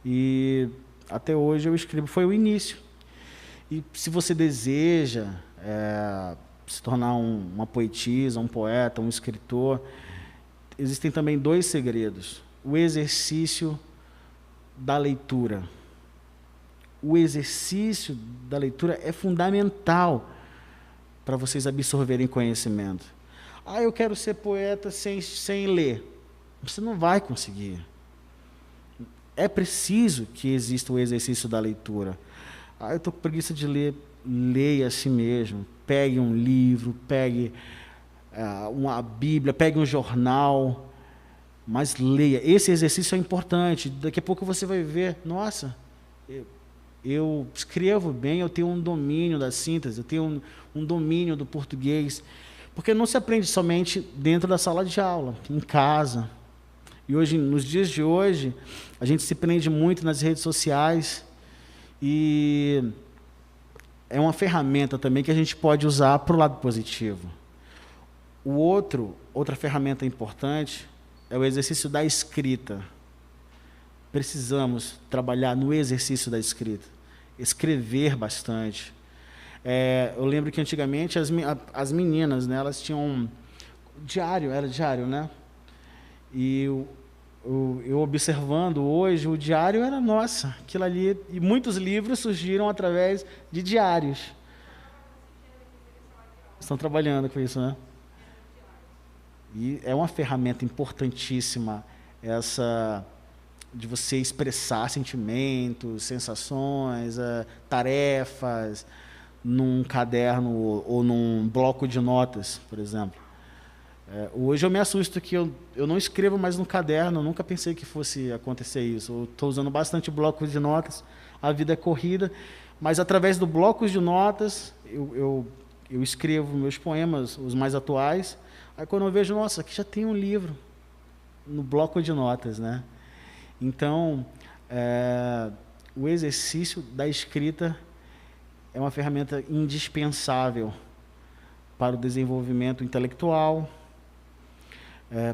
e até hoje eu escrevo, foi o início. E se você deseja se tornar uma poetisa, um poeta, um escritor, existem também 2 segredos. O exercício da leitura. O exercício da leitura é fundamental para vocês absorverem conhecimento. Eu quero ser poeta sem ler. Você não vai conseguir. É preciso que exista o exercício da leitura. Eu estou com preguiça de ler. Leia a si mesmo. Pegue um livro, pegue uma Bíblia, pegue um jornal, mas leia. Esse exercício é importante. Daqui a pouco você vai ver, nossa, eu escrevo bem, eu tenho um domínio da síntese, eu tenho um domínio do português. Porque não se aprende somente dentro da sala de aula, em casa. E hoje, nos dias de hoje, a gente se prende muito nas redes sociais e é uma ferramenta também que a gente pode usar para o lado positivo. Outra ferramenta importante é o exercício da escrita. Precisamos trabalhar no exercício da escrita, escrever bastante. Eu lembro que antigamente as meninas, né, elas tinham um diário, era diário, né? E eu observando hoje, o diário era nossa, aquilo ali, e muitos livros surgiram através de diários. Estão trabalhando com isso, né? E é uma ferramenta importantíssima essa de você expressar sentimentos, sensações, tarefas num caderno ou num bloco de notas, por exemplo. Hoje eu me assusto que eu não escrevo mais no caderno, eu nunca pensei que fosse acontecer isso. Eu estou usando bastante blocos de notas, a vida é corrida, mas através do bloco de notas eu escrevo meus poemas, os mais atuais. Aí quando eu vejo, nossa, aqui já tem um livro no bloco de notas, né? Então, o exercício da escrita é uma ferramenta indispensável para o desenvolvimento intelectual,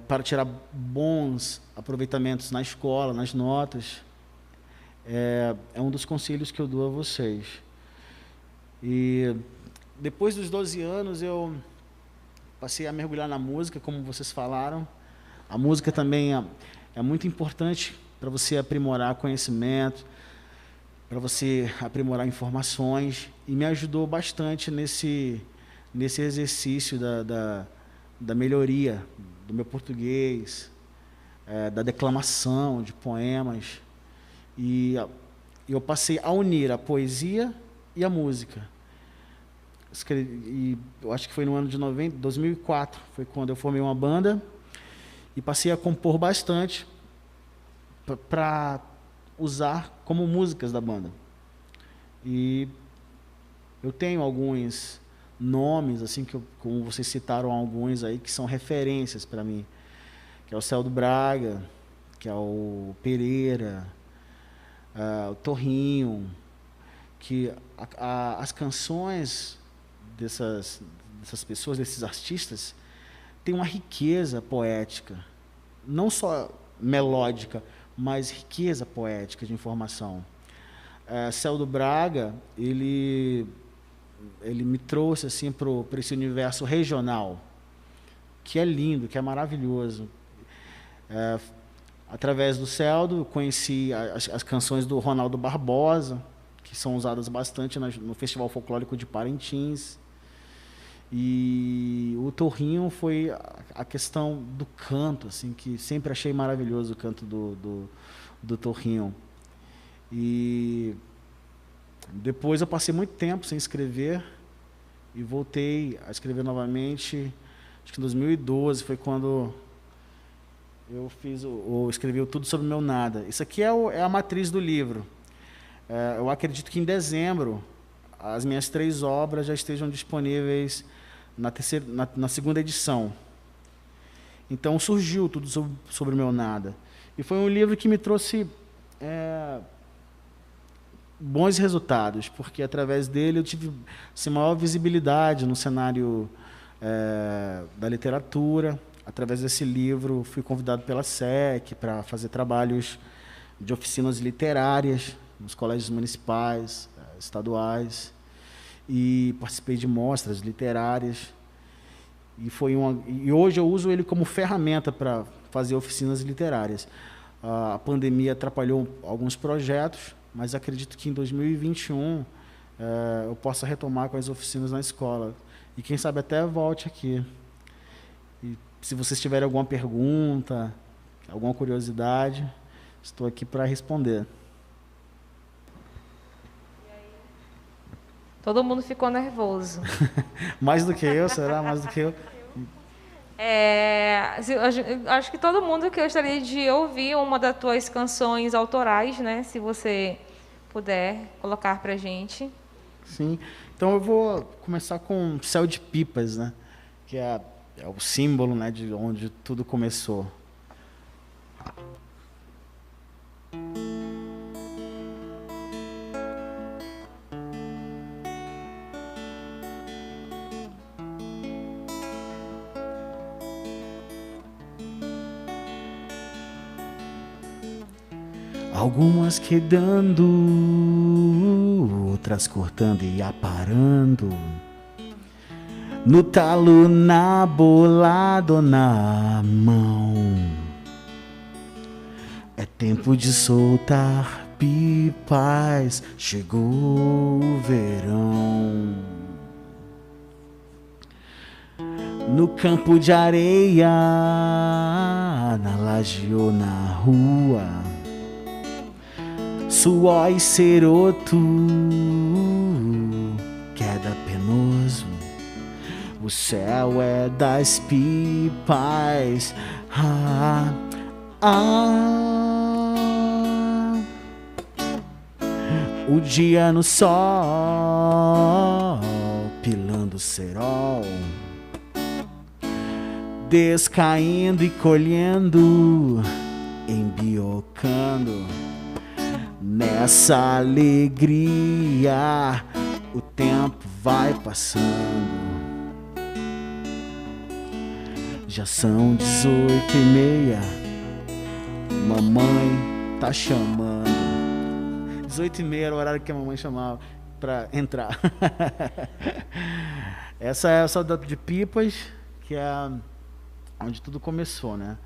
para tirar bons aproveitamentos na escola, nas notas. É um dos conselhos que eu dou a vocês. E depois dos 12 anos, eu passei a mergulhar na música, como vocês falaram. A música também é muito importante para você aprimorar conhecimento, para você aprimorar informações, e me ajudou bastante nesse exercício da melhoria do meu português, da declamação de poemas. E eu passei a unir a poesia e a música. E eu acho que foi no ano de 2004, foi quando eu formei uma banda e passei a compor bastante para usar como músicas da banda. E eu tenho alguns nomes, assim, como vocês citaram alguns aí, que são referências para mim, que é o Céu do Braga, que é o Pereira, o Torrinho, que as canções dessas pessoas, desses artistas, têm uma riqueza poética, não só melódica, mas riqueza poética de informação. Céu do Braga, ele me trouxe assim para esse universo regional, que é lindo, que é maravilhoso. Através do Celdo, eu conheci as canções do Ronaldo Barbosa, que são usadas bastante no Festival Folclórico de Parintins. E o Torrinho foi a questão do canto, assim, que sempre achei maravilhoso o canto do Torrinho. E depois eu passei muito tempo sem escrever e voltei a escrever novamente. Acho que em 2012 foi quando eu escrevi o Tudo Sobre o Meu Nada. Isso aqui é a matriz do livro. Eu acredito que em dezembro as minhas 3 obras já estejam disponíveis na segunda edição. Então surgiu Tudo Sobre o Meu Nada. E foi um livro que me trouxe bons resultados, porque através dele eu tive assim, maior visibilidade no cenário da literatura. Através desse livro fui convidado pela SEC para fazer trabalhos de oficinas literárias nos colégios municipais, estaduais, e participei de mostras literárias. E hoje eu uso ele como ferramenta para fazer oficinas literárias. A pandemia atrapalhou alguns projetos, mas acredito que em 2021 eu possa retomar com as oficinas na escola. E quem sabe até volte aqui. E se vocês tiverem alguma pergunta, alguma curiosidade, estou aqui para responder. Todo mundo ficou nervoso. Mais do que eu, será? Mais do que eu? Acho que todo mundo que gostaria de ouvir uma das tuas canções autorais, né? Se você puder colocar para a gente. Sim. Então eu vou começar com Céu de Pipas, né? que é o símbolo, né, de onde tudo começou. Algumas quedando, outras cortando e aparando, no talo, na bolada ou na mão. É tempo de soltar pipas, chegou o verão. No campo de areia, na laje ou na rua, suor e ceroto, queda penoso. O céu é das pipas. Ah, ah. O dia no sol, pilando o cerol, descaindo e colhendo, embiocando. Nessa alegria, o tempo vai passando. Já são 18h30, mamãe tá chamando. 18h30 era o horário que a mamãe chamava pra entrar. Essa é a Saudade de Pipas, que é onde tudo começou, né?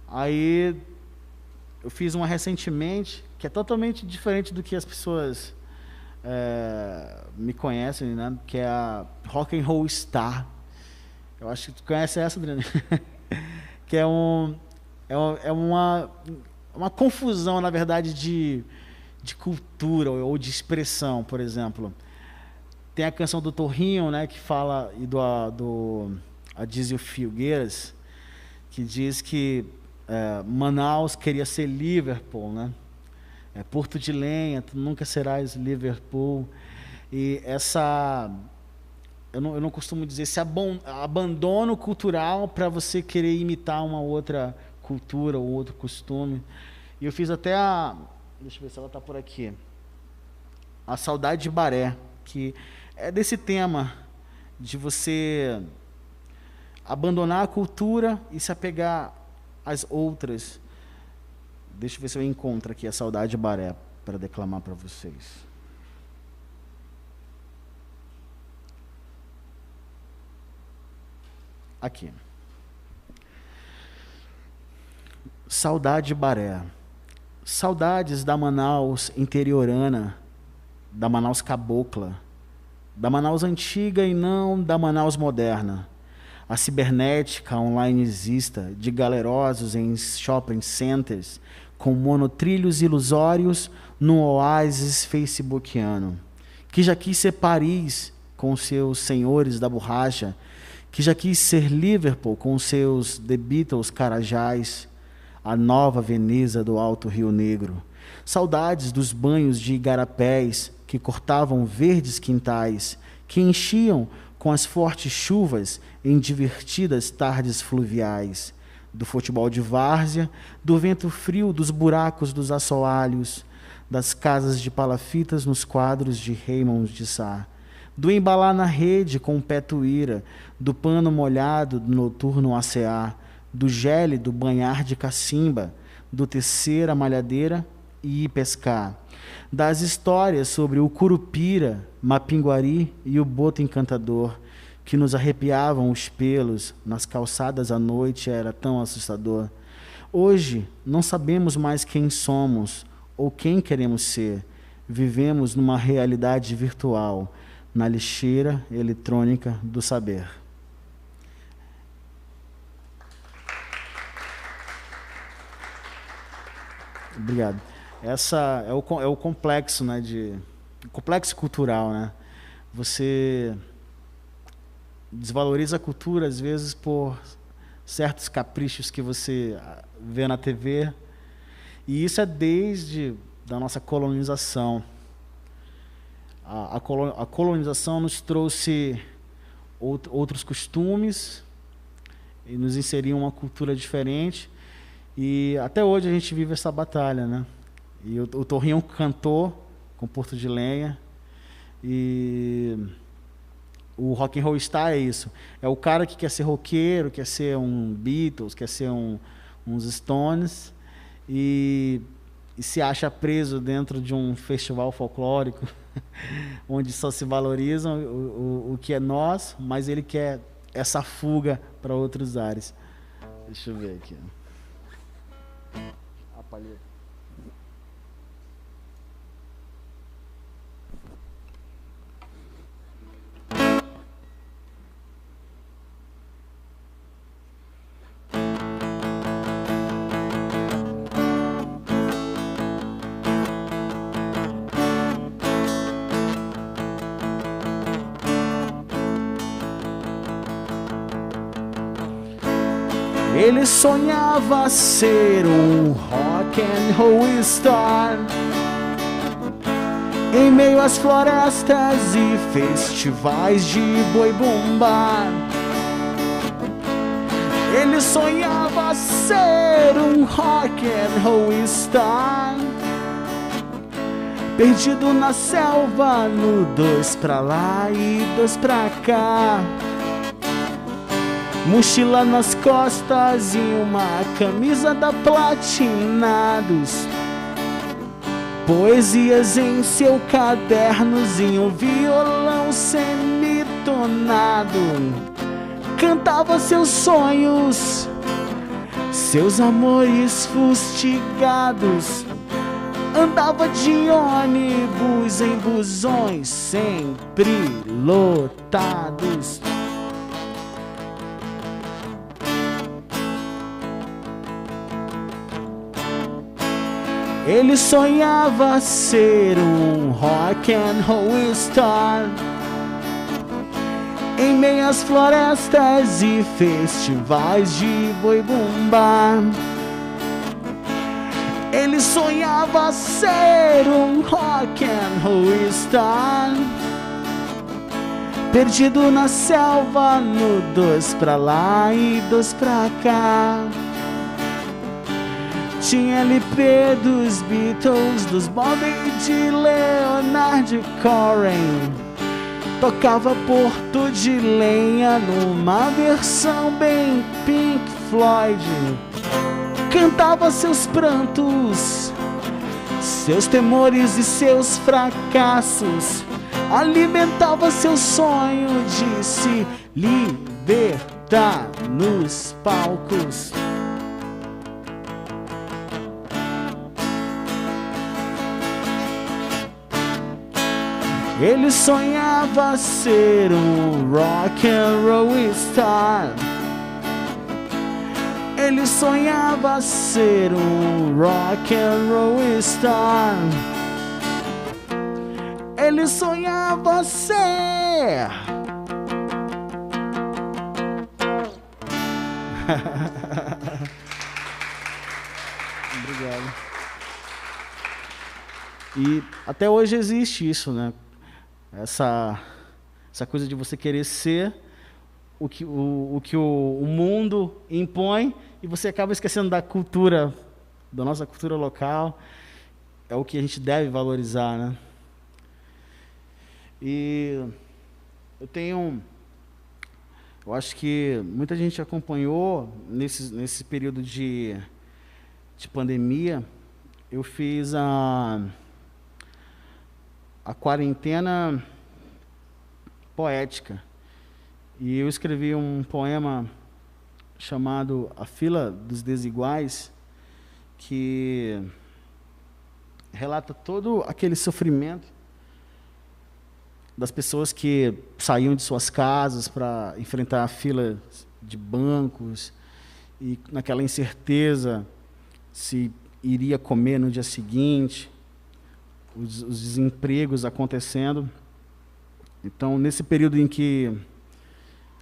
Aí eu fiz uma recentemente, que é totalmente diferente do que as pessoas me conhecem, né? Que é a Rock and Roll Star. Eu acho que tu conhece essa, Adriana. Que é uma confusão, na verdade, de cultura ou de expressão, por exemplo. Tem a canção do Torrinho, né, que fala, e do Adísio Filgueiras, que diz que Manaus queria ser Liverpool, né? Porto de Lenha, tu nunca serás Liverpool. E eu não costumo dizer esse abandono cultural para você querer imitar uma outra cultura ou outro costume. E eu fiz até deixa eu ver se ela está por aqui, a Saudade de Baré, que é desse tema de você abandonar a cultura e se apegar às outras. Deixa eu ver se eu encontro aqui a Saudade de Baré para declamar para vocês. Aqui. Saudade de Baré. Saudades da Manaus interiorana, da Manaus cabocla, da Manaus antiga e não da Manaus moderna. A cibernética onlineista de galerosos em shopping centers, com monotrilhos ilusórios no oásis facebookiano, que já quis ser Paris com seus senhores da borracha, que já quis ser Liverpool com seus The Beatles carajás, a nova Veneza do Alto Rio Negro. Saudades dos banhos de igarapés que cortavam verdes quintais, que enchiam com as fortes chuvas em divertidas tardes fluviais, do futebol de várzea, do vento frio dos buracos dos assoalhos, das casas de palafitas nos quadros de Raymond de Sá, do embalar na rede com o pé tuíra, do pano molhado do noturno acear, do gélido banhar de cacimba, do tecer a malhadeira e ir pescar, das histórias sobre o curupira, mapinguari e o boto encantador, que nos arrepiavam os pelos, nas calçadas à noite era tão assustador. Hoje não sabemos mais quem somos ou quem queremos ser. Vivemos numa realidade virtual, na lixeira eletrônica do saber. Obrigado. Essa é o complexo, né, complexo cultural, né? Você desvaloriza a cultura às vezes por certos caprichos que você vê na TV, e isso é desde da nossa colonização. A colonização nos trouxe outros costumes e nos inseriam em uma cultura diferente. E até hoje a gente vive essa batalha, né? E o Torrinho cantou com Porto de Lenha. E o Rock and Roll Star é isso. É o cara que quer ser roqueiro, quer ser um Beatles, quer ser uns Stones e se acha preso dentro de um festival folclórico onde só se valoriza o que é nós, mas ele quer essa fuga para outros ares. Deixa eu ver aqui. A palheta. Ele sonhava ser um rock and roll star em meio às florestas e festivais de boi bumbá. Ele sonhava ser um rock and roll star perdido na selva no 2 pra lá e 2 pra cá. Mochila nas costas e uma camisa da Platinados, poesias em seu cadernozinho, violão semitonado. Cantava seus sonhos, seus amores fustigados. Andava de ônibus em busões sempre lotados. Ele sonhava ser um rock and roll star em meias florestas e festivais de boi bumbá. Ele sonhava ser um rock and roll star perdido na selva no 2 pra lá e 2 pra cá. Tinha LP dos Beatles, dos Bob e de Leonard Cohen. Tocava Porto de Lenha numa versão bem Pink Floyd. Cantava seus prantos, seus temores e seus fracassos. Alimentava seu sonho de se libertar nos palcos. Ele sonhava ser um rock and roll star. Ele sonhava ser um rock and roll star. Ele sonhava ser. Obrigado. E até hoje existe isso, né? Essa coisa de você querer ser o que o mundo impõe e você acaba esquecendo da cultura, da nossa cultura local. É o que a gente deve valorizar, né? E eu acho que muita gente acompanhou nesse período de pandemia. Eu fiz a quarentena poética. E eu escrevi um poema chamado A Fila dos Desiguais, que relata todo aquele sofrimento das pessoas que saíam de suas casas para enfrentar a fila de bancos e naquela incerteza se iria comer no dia seguinte, os desempregos acontecendo. Então, nesse período em que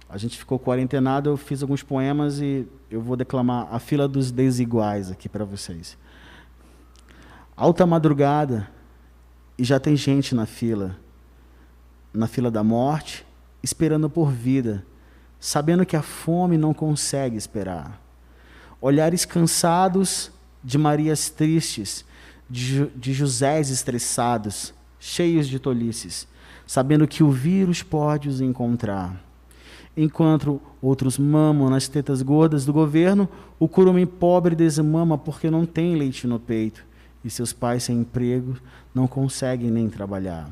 a gente ficou quarentenado, eu fiz alguns poemas e eu vou declamar A Fila dos Desiguais aqui para vocês. Alta madrugada e já tem gente na fila da morte esperando por vida, sabendo que a fome não consegue esperar. Olhares cansados de Marias tristes, de Josés estressados, cheios de tolices, sabendo que o vírus pode os encontrar. Enquanto outros mamam nas tetas gordas do governo, o curumim pobre desmama porque não tem leite no peito, e seus pais sem emprego não conseguem nem trabalhar.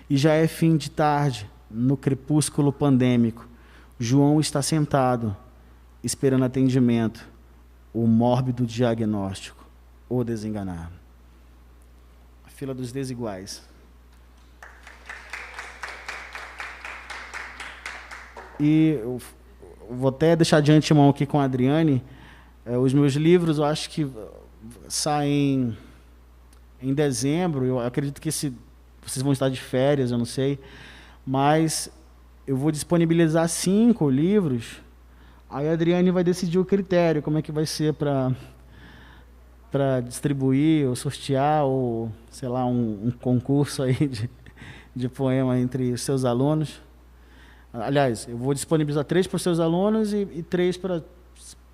E já é fim de tarde, no crepúsculo pandêmico. João está sentado, esperando atendimento, o mórbido diagnóstico, o desenganar. A fila dos desiguais. E eu vou até deixar de antemão aqui com a Adriane, os meus livros, eu acho que saem em dezembro. Eu acredito que vocês vão estar de férias, eu não sei, mas eu vou disponibilizar 5 livros. Aí a Adriane vai decidir o critério, como é que vai ser para distribuir, ou sortear, ou, sei lá, um concurso aí de poema entre os seus alunos. Aliás, eu vou disponibilizar 3 para os seus alunos e 3 para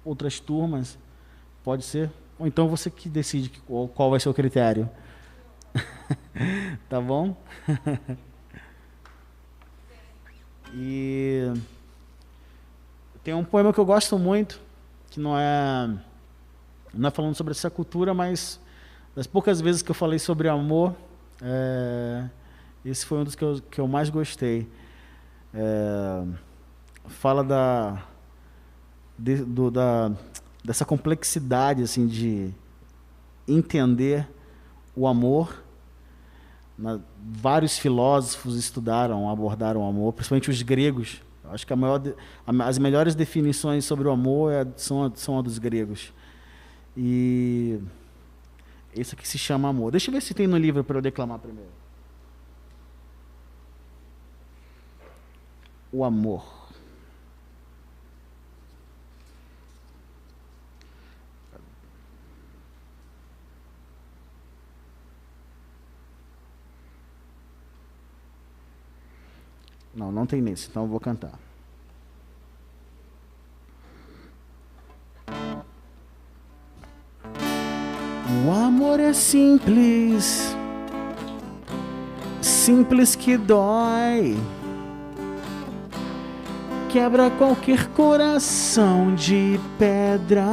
outras turmas. Pode ser? Ou então você que decide qual vai ser o critério. Tá bom? E tem um poema que eu gosto muito, que não é falando sobre essa cultura, mas das poucas vezes que eu falei sobre amor, esse foi um dos que eu mais gostei. Fala dessa complexidade assim, de entender o amor. Vários filósofos abordaram o amor, principalmente os gregos. Acho que as melhores definições sobre o amor são a dos gregos. E esse aqui se chama Amor. Deixa eu ver se tem no livro para eu declamar primeiro. O amor. Não tem nesse, então eu vou cantar. O amor é simples, simples que dói, quebra qualquer coração de pedra,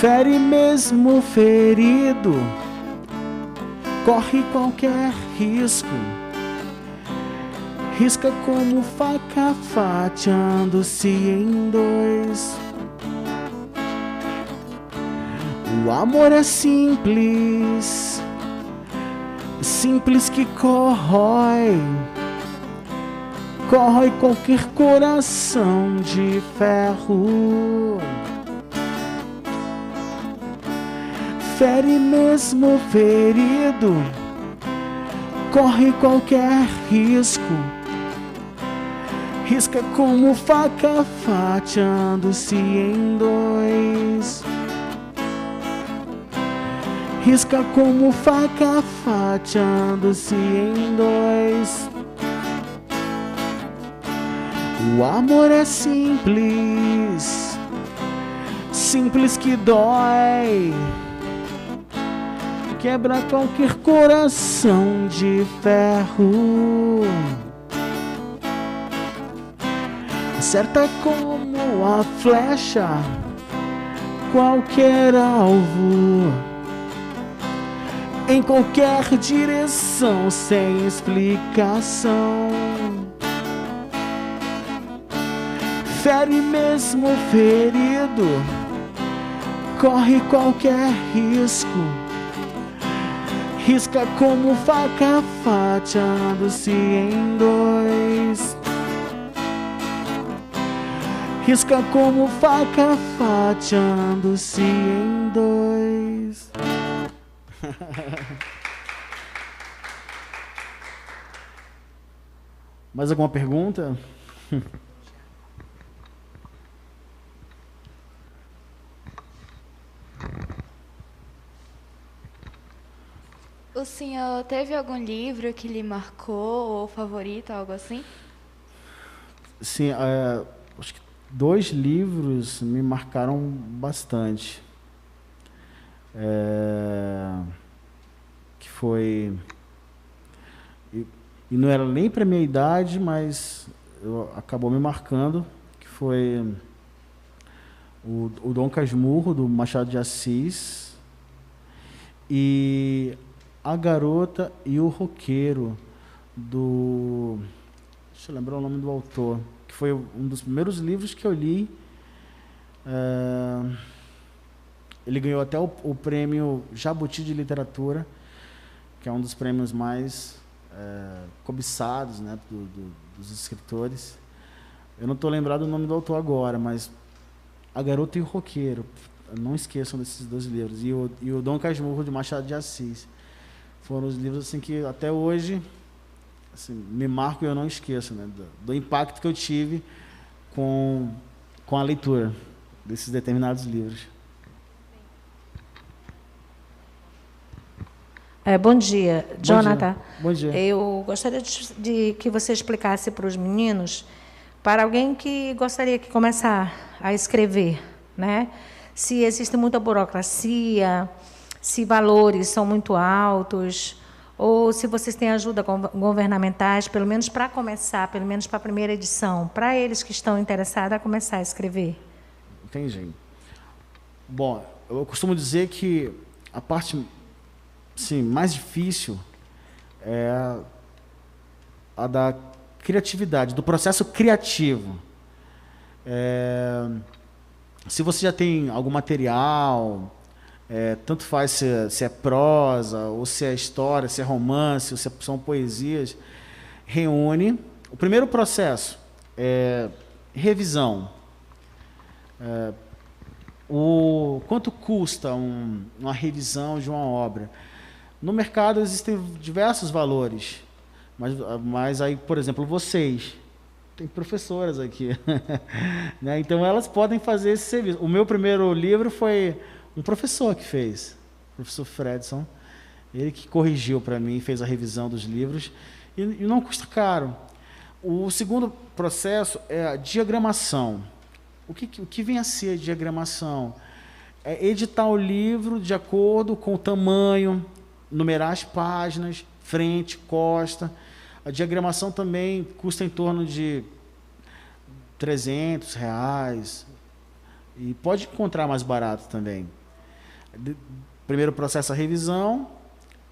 fere mesmo ferido, corre qualquer risco, risca como faca fatiando-se em dois. O amor é simples, simples que corrói qualquer coração de ferro, fere mesmo ferido, corre qualquer risco, risca como faca fatiando-se em dois. Risca como faca fatiando-se em dois. O amor é simples, simples que dói, quebra qualquer coração de ferro, acerta como a flecha qualquer alvo, em qualquer direção, sem explicação. Fere mesmo ferido, corre qualquer risco, risca como faca fatiando-se em dois. Risca como faca fatiando-se em dois. Mais alguma pergunta? O senhor teve algum livro que lhe marcou ou favorito, algo assim? Sim, acho que 2 livros me marcaram bastante. Que foi... E não era nem para minha idade, mas acabou me marcando, que foi o Dom Casmurro, do Machado de Assis, e A Garota e o Roqueiro, do... Deixa eu lembrar o nome do autor, que foi um dos primeiros livros que eu li. Ele ganhou até o prêmio Jabuti de Literatura, que é um dos prêmios mais cobiçados, né, dos escritores. Eu não estou lembrado do nome do autor agora, mas A Garota e o Roqueiro, não esqueçam desses 2 livros. E o Dom Casmurro, de Machado de Assis. Foram os livros assim, que até hoje assim, me marcam e eu não esqueço, né, do impacto que eu tive com a leitura desses determinados livros. Bom dia, Jonathan. Bom dia. Eu gostaria de que você explicasse para os meninos, para alguém que gostaria de começar a escrever, né? Se existe muita burocracia, se valores são muito altos, ou se vocês têm ajuda governamentais, pelo menos para começar, pelo menos para a primeira edição, para eles que estão interessados a começar a escrever. Entendi. Bom, eu costumo dizer que a parte... Sim, mais difícil é a da criatividade, do processo criativo. Se você já tem algum material, tanto faz se é prosa, ou se é história, se é romance, ou se são poesias, reúne. O primeiro processo é revisão. Quanto custa uma revisão de uma obra? No mercado existem diversos valores, mas aí, por exemplo, vocês, tem professoras aqui, né? Então elas podem fazer esse serviço. O meu primeiro livro foi um professor que fez, o professor Fredson, ele que corrigiu para mim, fez a revisão dos livros, e não custa caro. O segundo processo é a diagramação. O que vem a ser a diagramação? É editar o livro de acordo com o tamanho, numerar as páginas, frente, costa. A diagramação também custa em torno de R$300, e pode encontrar mais barato também. Primeiro processo a revisão,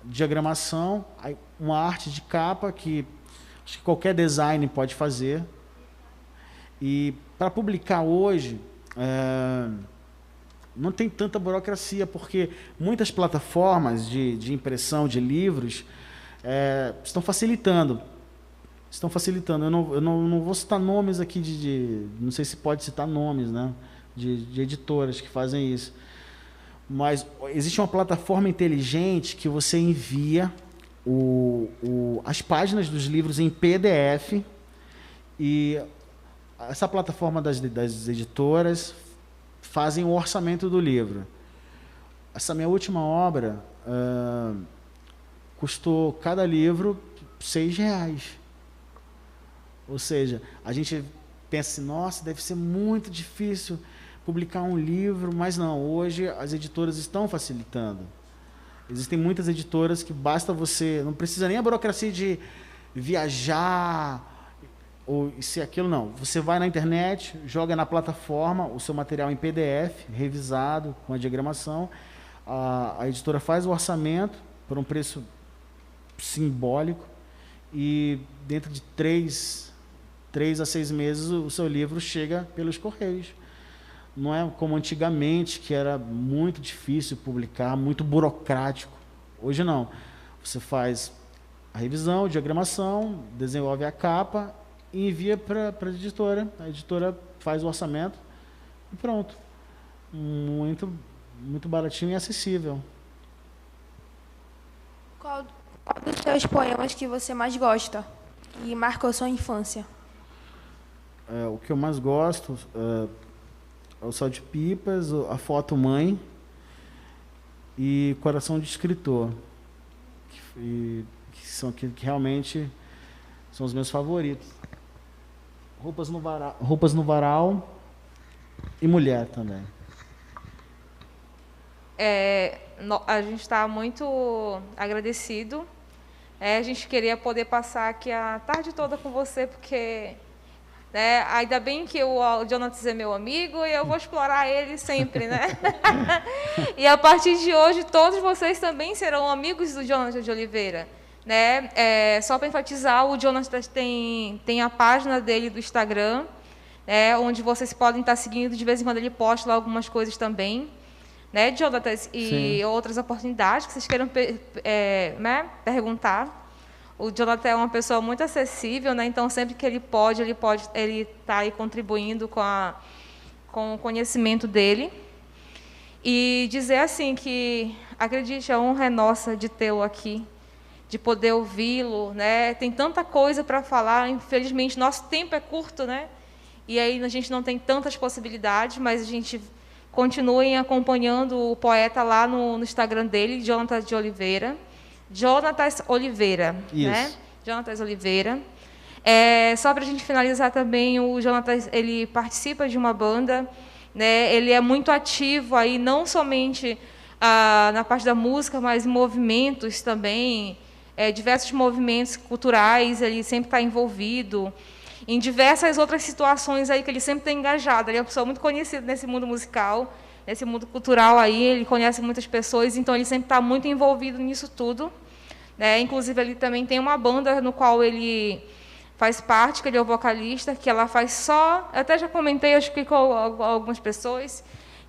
diagramação, aí uma arte de capa que acho que qualquer design pode fazer. E para publicar hoje, não tem tanta burocracia, porque muitas plataformas de impressão de livros estão facilitando. Eu não vou citar nomes aqui não sei se pode citar nomes, né, de editoras que fazem isso. Mas existe uma plataforma inteligente que você envia as páginas dos livros em PDF, e essa plataforma das editoras fazem o orçamento do livro. Essa minha última obra custou cada livro R$6. Ou seja, a gente pensa assim, nossa, deve ser muito difícil publicar um livro, mas não, hoje as editoras estão facilitando. Existem muitas editoras que basta você, não precisa nem a burocracia de viajar, ou se aquilo não. Você vai na internet, joga na plataforma o seu material em PDF, revisado, com a diagramação. A editora faz o orçamento por um preço simbólico, e dentro de 3 a 6 meses o seu livro chega pelos correios. Não é como antigamente, que era muito difícil publicar, muito burocrático. Hoje não. Você faz a revisão, a diagramação, desenvolve a capa e envia para a editora. A editora faz o orçamento e pronto. Muito, muito baratinho e acessível. Qual dos seus poemas que você mais gosta e marcou sua infância? O que eu mais gosto é o Céu de Pipas, a Foto Mãe e Coração de Escritor, que realmente são os meus favoritos. Roupas no Varal e Mulher também. A gente está muito agradecido. A gente queria poder passar aqui a tarde toda com você, porque ainda bem que o Jonatas é meu amigo e eu vou explorar ele sempre, né? E a partir de hoje, todos vocês também serão amigos do Jonatas de Oliveira. Né? Só para enfatizar, o Jonatas tem a página dele do Instagram, onde vocês podem estar seguindo. De vez em quando ele posta lá algumas coisas também, né, Jonatas? E Sim. Outras oportunidades que vocês queiram perguntar. O Jonatas é uma pessoa muito acessível, né? Então, sempre que ele está aí contribuindo com o conhecimento dele. E dizer assim que, acredite, a honra é nossa de tê-lo aqui, de poder ouvi-lo, né? Tem tanta coisa para falar, infelizmente nosso tempo é curto, né? E aí a gente não tem tantas possibilidades, mas a gente continuem acompanhando o poeta lá no Instagram dele, Jonatas de Oliveira. Jonatas Oliveira, Isso. Né? Jonatas Oliveira. Só para a gente finalizar também, o Jonatas, ele participa de uma banda, né? Ele é muito ativo aí, não somente na parte da música, mas em movimentos também, diversos movimentos culturais, ele sempre está envolvido, em diversas outras situações aí que ele sempre está engajado. Ele é uma pessoa muito conhecida nesse mundo musical, nesse mundo cultural aí, ele conhece muitas pessoas, então ele sempre está muito envolvido nisso tudo. Inclusive, ele também tem uma banda no qual ele faz parte, que ele é o vocalista, que ela faz só, eu até já comentei, acho que com algumas pessoas,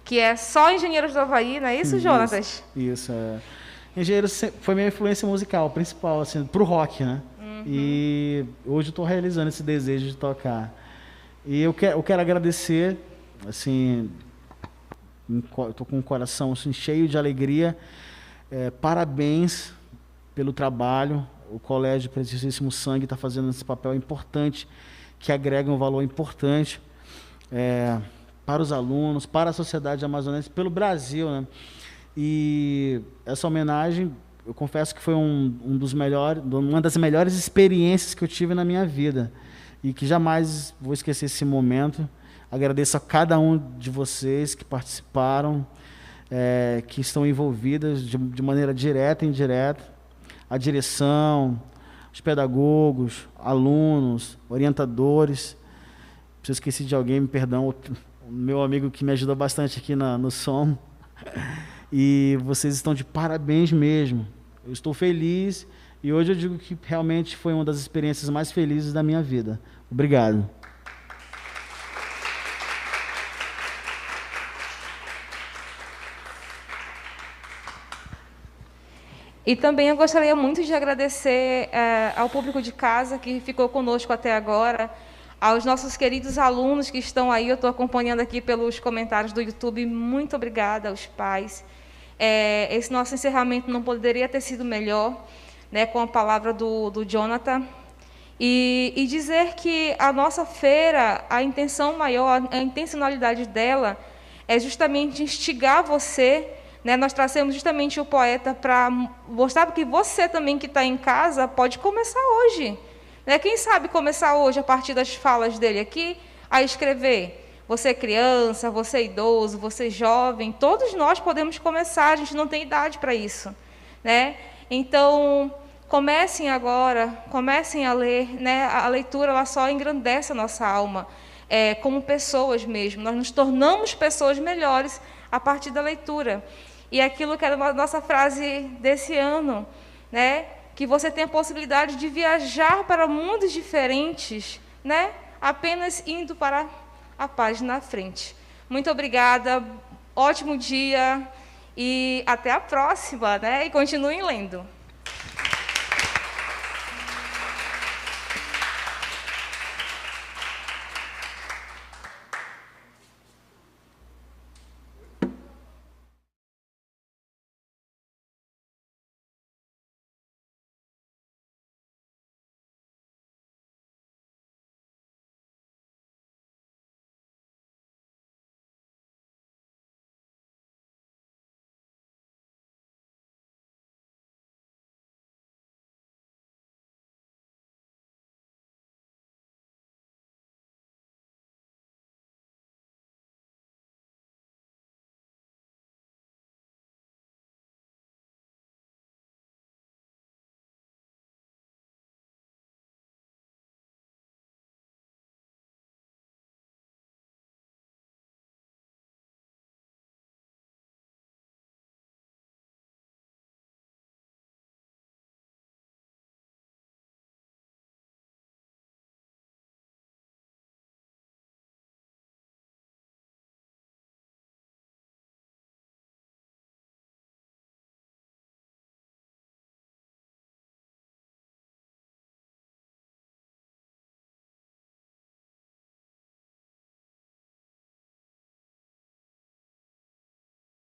que é só Engenheiros do Havaí, não é isso, Jonatas? Isso. Engenheiros foi minha influência musical principal, assim, pro rock, né? Uhum. E hoje eu estou realizando esse desejo de tocar. E eu quero agradecer, assim, estou com o coração assim, cheio de alegria. Parabéns pelo trabalho. O Colégio Preciosíssimo Sangue está fazendo esse papel importante, que agrega um valor importante para os alunos, para a sociedade amazonense, pelo Brasil, né? E essa homenagem, eu confesso que foi uma das melhores experiências que eu tive na minha vida e que jamais vou esquecer esse momento. Agradeço a cada um de vocês que participaram, que estão envolvidas de maneira direta e indireta, a direção, os pedagogos, alunos, orientadores. Se eu esqueci de alguém, me perdão, o meu amigo que me ajudou bastante aqui no som. E vocês estão de parabéns mesmo. Eu estou feliz e hoje eu digo que realmente foi uma das experiências mais felizes da minha vida. Obrigado. E também eu gostaria muito de agradecer ao público de casa que ficou conosco até agora, aos nossos queridos alunos que estão aí, eu estou acompanhando aqui pelos comentários do YouTube, muito obrigada aos pais. Esse nosso encerramento não poderia ter sido melhor, né, com a palavra do Jonathan. E dizer que a nossa feira, a intenção maior, a intencionalidade dela é justamente instigar você, né? Nós trazemos justamente o poeta para mostrar que você também que está em casa pode começar hoje. Né? Quem sabe começar hoje, a partir das falas dele aqui, a escrever. Você é criança, você é idoso, você é jovem, todos nós podemos começar, a gente não tem idade para isso. Né? Então, comecem agora, comecem a ler. Né? A leitura ela só engrandece a nossa alma, como pessoas mesmo. Nós nos tornamos pessoas melhores a partir da leitura. E aquilo que era a nossa frase desse ano, né? Que você tem a possibilidade de viajar para mundos diferentes, né? Apenas indo para a página à frente. Muito obrigada, ótimo dia e até a próxima, né? E continuem lendo.